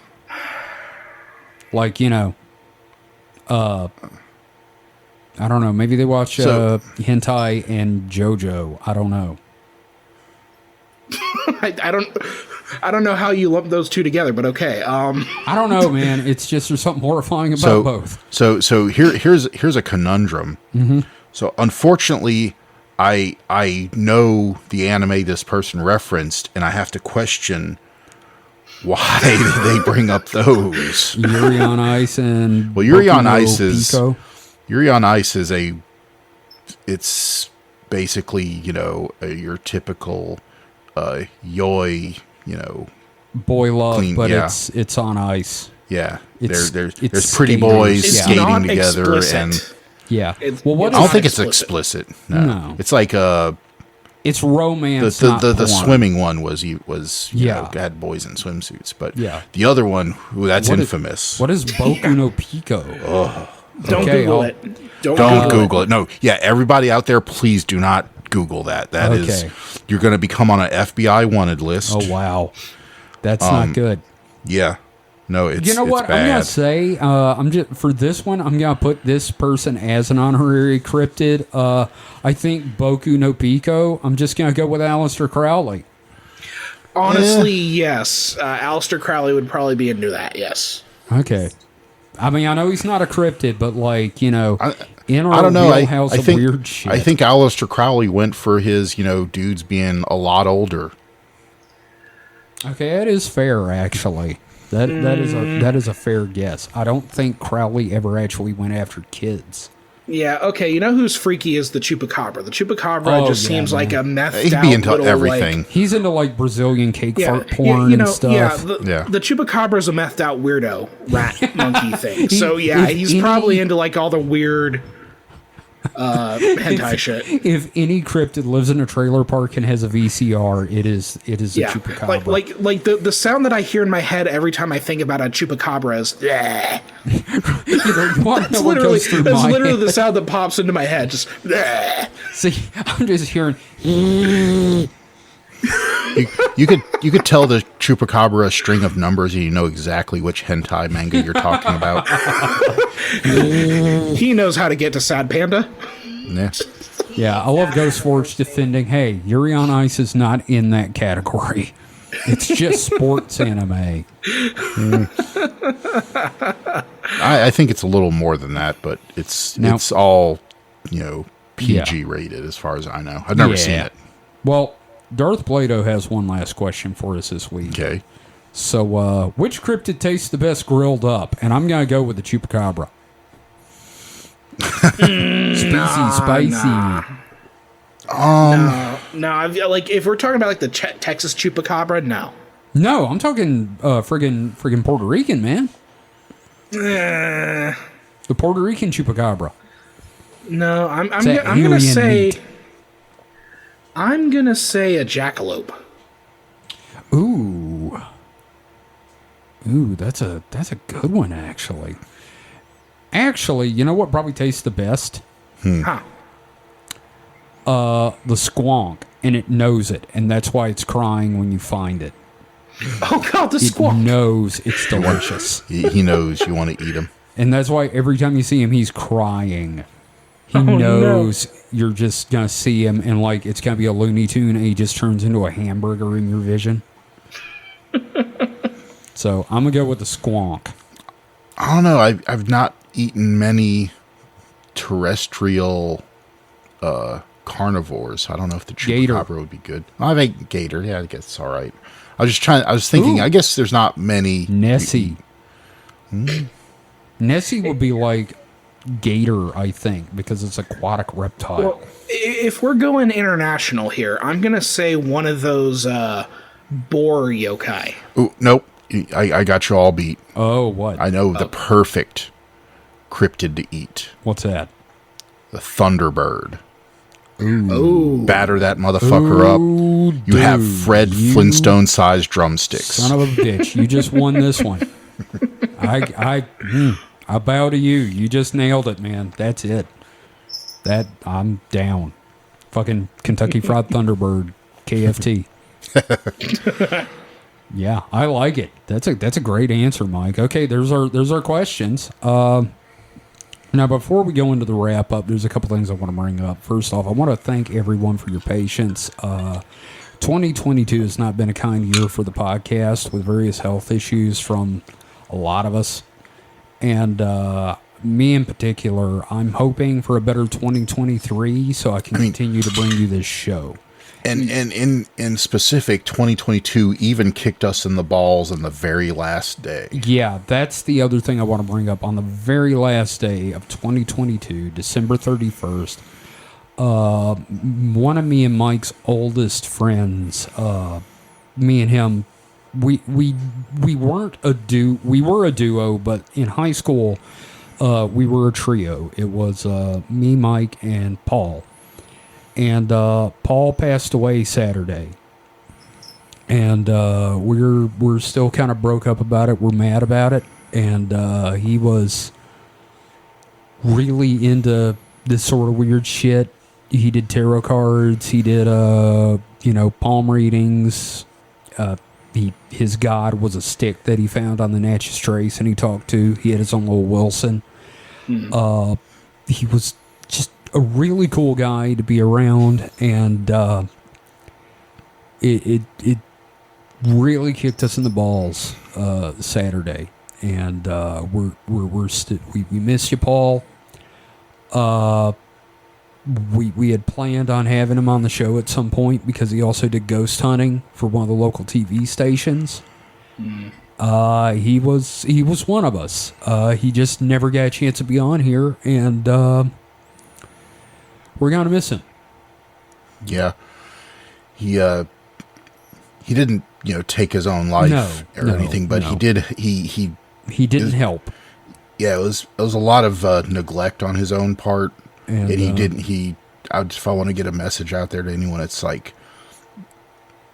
Like, I don't know, maybe they watch So- hentai and JoJo. I don't know. I don't know how you lump those two together, but okay. I don't know, man. It's just there's something horrifying about So both. so here's a conundrum. So unfortunately, I know the anime this person referenced, and I have to question why did they bring up those. Yuri on Ice and Well, Yuri Boku on no Ice is Pico. Yuri on Ice is it's basically your typical yoi, boy love, clean- but yeah. it's on ice. yeah. It's- There's it's pretty skaters. boys It's skating not together, explicit. and Yeah. It's- Well, what it's I don't is think it's explicit. explicit. No. No. It's like It's romance. The not porn. swimming one was you Yeah. know, had boys in swimsuits, but Yeah. the other one, that's What is- infamous. What is Boku no Pico? Don't Okay, Google I'll- it. Don't Don't Google it. No, yeah, everybody out there, please do not Google that. That is, Okay. you're going to become on an FBI wanted list. Oh wow, that's not good. Yeah, no, it's You know what? It's I'm gonna bad. say. I'm just for this one. I'm gonna put this person as an honorary cryptid. I think Boku no Pico. I'm just gonna go with Aleister Crowley. Honestly, yes. Aleister Crowley would probably be into that. Yes. Okay. I mean, I know he's not a cryptid, but like in our I don't know. wheelhouse I of think weird shit. I think Aleister Crowley went for his dudes being a lot older. Okay, that is fair. Actually, that is a fair guess. I don't think Crowley ever actually went after kids. Yeah. Okay. You know who's freaky is the Chupacabra. The Chupacabra Oh, just yeah, seems man. like a methed He'd out be into little, everything. He's into like Brazilian cake Yeah, fart porn and stuff. Yeah, Yeah. the Chupacabra is a methed out weirdo rat monkey thing. So yeah, if he's any- probably into like all the weird hentai shit. If any cryptid lives in a trailer park and has a VCR, it is the Yeah, Chupacabra. like the sound that I hear in my head every time I think about a Chupacabra is. "Bleh." You want to know what Literally, goes through that's my literally the head? sound that pops into my head. Just. "Bleh." See, I'm just hearing. You could tell the Chupacabra a string of numbers, and you know exactly which hentai manga you're talking about. He knows how to get to Sad Panda. Yeah. Yeah, I love Ghost Forge defending. Hey, Yuri on Ice is not in that category. It's just sports anime. I think it's a little more than that, but it's Now- it's all PG rated as far as I know. I've never seen it. Well, Darth Plato has one last question for us this week. Okay. So, which cryptid tastes the best grilled up? And I'm going to go with the Chupacabra. Spicy. No, like if we're talking about like the Texas Chupacabra, no. No, I'm talking friggin' Puerto Rican, man. The Puerto Rican Chupacabra. No, I'm It's that gonna alien say meat. I'm gonna say a jackalope. Ooh, that's a good one, actually. Actually, you know what probably tastes the best? Huh. The squonk, and it knows it, and that's why it's crying when you find it. Oh god, the It squawk. knows it's delicious, He knows you want to eat him. and that's why every time you see him, he's crying. He knows you're just gonna see him, and like it's gonna be a Looney Tune, and he just turns into a hamburger in your vision. So I'm gonna go with the squonk. I don't know. I've not eaten many terrestrial carnivores. I don't know if the Gator. Chupacabra would be good. I've ate gator. Yeah, I guess it's all right. I was thinking. Ooh. I guess there's not many. Nessie. Nessie would be like gator, I think, because it's aquatic reptile. Well, if we're going international here, I'm gonna say one of those boar yokai. Ooh, nope. I got you all beat. Oh, what? I know the perfect cryptid to eat. What's that? The Thunderbird. Oh, Batter that motherfucker Ooh, up. You have dude, Fred you Flintstone-sized drumsticks. Son of a bitch. You just won this one. I bow to you. You just nailed it, man. That's it. I'm down. Fucking Kentucky Fried Thunderbird, KFT. Yeah, I like it. That's a great answer, Mike. Okay, there's our questions. Now, before we go into the wrap up, there's a couple things I want to bring up. First off, I want to thank everyone for your patience. 2022 has not been a kind year for the podcast with various health issues from a lot of us. And me in particular, I'm hoping for a better 2023 so I can continue to bring you this show. And in specific, 2022 even kicked us in the balls on the very last day. Yeah, that's the other thing I want to bring up. On the very last day of 2022, December 31st, one of me and Mike's oldest friends, me and him, we weren't a duo. We were a duo, but in high school, we were a trio. It was me, Mike, and Paul. And Paul passed away Saturday. And we're still kind of broke up about it. We're mad about it. And he was really into this sort of weird shit. He did tarot cards. He did, palm readings. His god was a stick that he found on the Natchez Trace and he talked to. He had his own little Wilson. He was just a really cool guy to be around, and it really kicked us in the balls Saturday. And we miss you, Paul. We had planned on having him on the show at some point because he also did ghost hunting for one of the local TV stations. He was one of us. He just never got a chance to be on here, and we're gonna miss him. Yeah, he didn't take his own life or anything, but he did. He didn't help. Yeah, it was a lot of neglect on his own part. And he didn't. If I want to get a message out there to anyone, it's like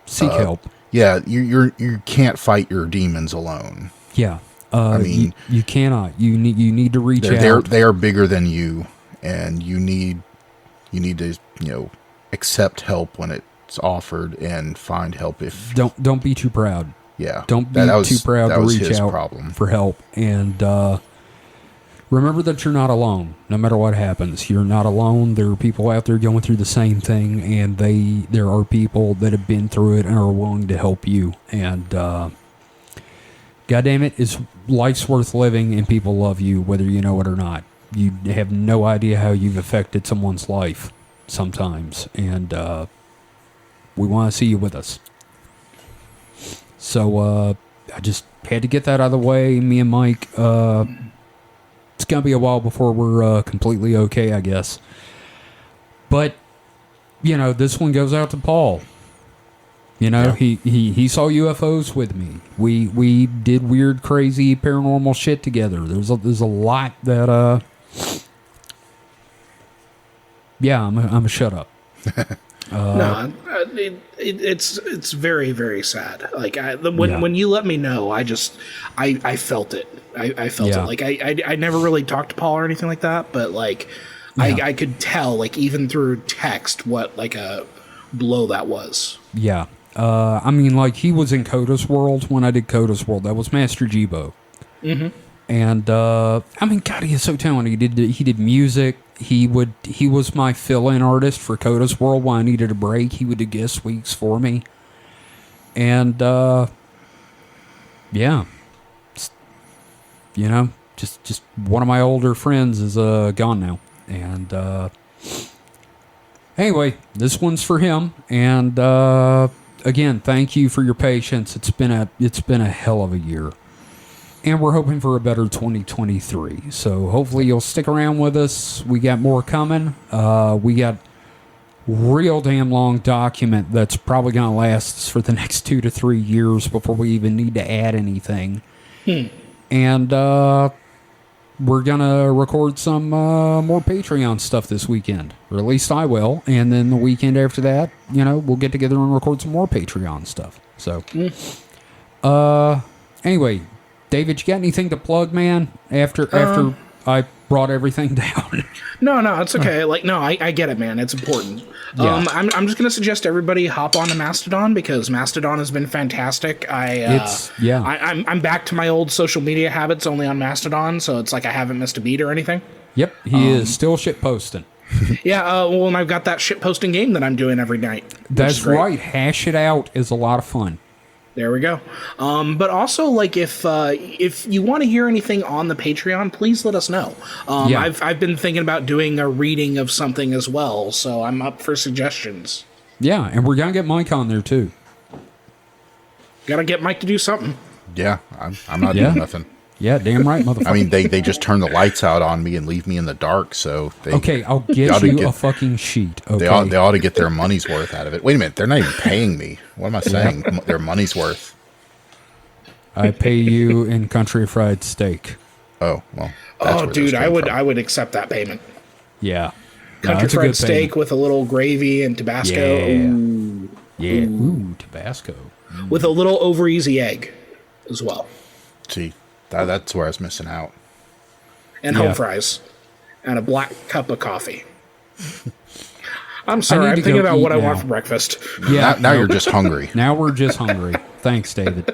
seek help. Yeah, you can't fight your demons alone. Yeah, I mean, you cannot. You need to reach out. They are bigger than you, and you need to accept help when it's offered and find help. If don't be too proud. Yeah, don't be too proud to reach out for help. And remember that you're not alone. No matter what happens, you're not alone. There are people out there going through the same thing, and there are people that have been through it and are willing to help you. And goddamn it, life's worth living, and people love you whether you know it or not. You have no idea how you've affected someone's life sometimes, and we want to see you with us. So I just had to get that out of the way. Me and Mike. It's going to be a while before we're completely okay, I guess. But, this one goes out to Paul. Yeah. He saw UFOs with me. We did weird, crazy, paranormal shit together. There's a lot that, yeah, I'm a shut up. No, it's very, very sad. Like when you let me know, I felt it. I felt it. Like I never really talked to Paul or anything like that, but like I could tell, like even through text, what like a blow that was. Yeah. I mean, like he was in Coda's World when I did Coda's World. That was Master Jibo. Mm-hmm. And I mean, God, he is so talented. He did music. He was my fill-in artist for Coda's World when I needed a break. He would do guest weeks for me. And yeah. Just one of my older friends is gone now. And anyway, this one's for him. And again, thank you for your patience. It's been a hell of a year. And we're hoping for a better 2023. So hopefully you'll stick around with us. We got more coming. We got real damn long document that's probably going to last us for the next 2 to 3 years before we even need to add anything. And we're going to record some more Patreon stuff this weekend. Or at least I will. And then the weekend after that, we'll get together and record some more Patreon stuff. So, anyway, David, you got anything to plug, man? After I brought everything down. No, it's okay. I get it, man. It's important. Yeah. I'm just gonna suggest everybody hop on to Mastodon because Mastodon has been fantastic. I'm back to my old social media habits only on Mastodon, so it's like I haven't missed a beat or anything. Yep, he is still shit posting. Yeah, and I've got that shit posting game that I'm doing every night. That's right. Hash It Out is a lot of fun. There we go. But also, like, if you want to hear anything on the Patreon, please let us know. I've been thinking about doing a reading of something as well, so I'm up for suggestions. Yeah, and we're gonna get Mike on there too. Gotta get Mike to do something. Yeah, I'm not doing nothing. Yeah, damn right, motherfucker. I mean, they just turn the lights out on me and leave me in the dark. So I'll get you a fucking sheet. Okay, they ought to get their money's worth out of it. Wait a minute, they're not even paying me. What am I saying? Their money's worth. I pay you in country fried steak. Oh well. Oh, dude, I would accept that payment. Yeah. Country that's a fried good thing. steak with a little gravy and Tabasco. Yeah. Ooh. Yeah. Ooh, Tabasco. With a little over easy egg as well. See, that's where I was missing out. And Yeah. home fries. And a black cup of coffee. I'm sorry, need I'm to thinking go about what eat I want now. for breakfast. Yeah. Now you're just hungry. Now we're just hungry. Thanks, David.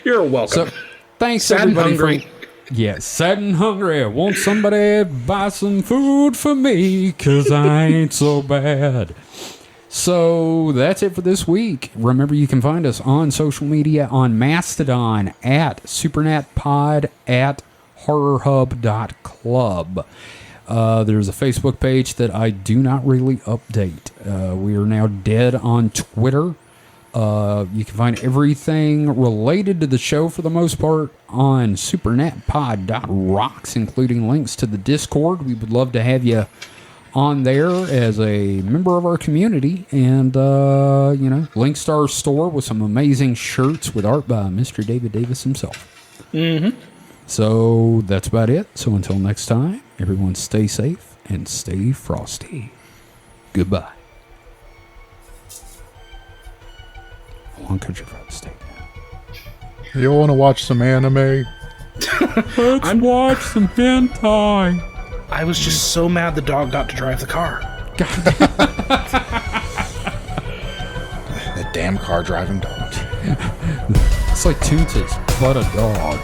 You're welcome. So, thanks Sad and everybody hungry. Yeah, sad and hungry. Won't somebody buy some food for me? 'Cause I ain't so bad. So that's it for this week. Remember, you can find us on social media on Mastodon at SupernatPod at HorrorHub.club. There's a Facebook page that I do not really update. We are now dead on Twitter. You can find everything related to the show for the most part on supernatpod.rocks, including links to the Discord. We would love to have you on there as a member of our community, and links to our store with some amazing shirts with art by Mr. David Davis himself. So that's about it. So until next time, everyone stay safe and stay frosty. Goodbye. One country fried steak. You want to watch some anime? Let's watch some hentai. I was just so mad the dog got to drive the car. That damn car driving dog. It's like Toots' but a dog.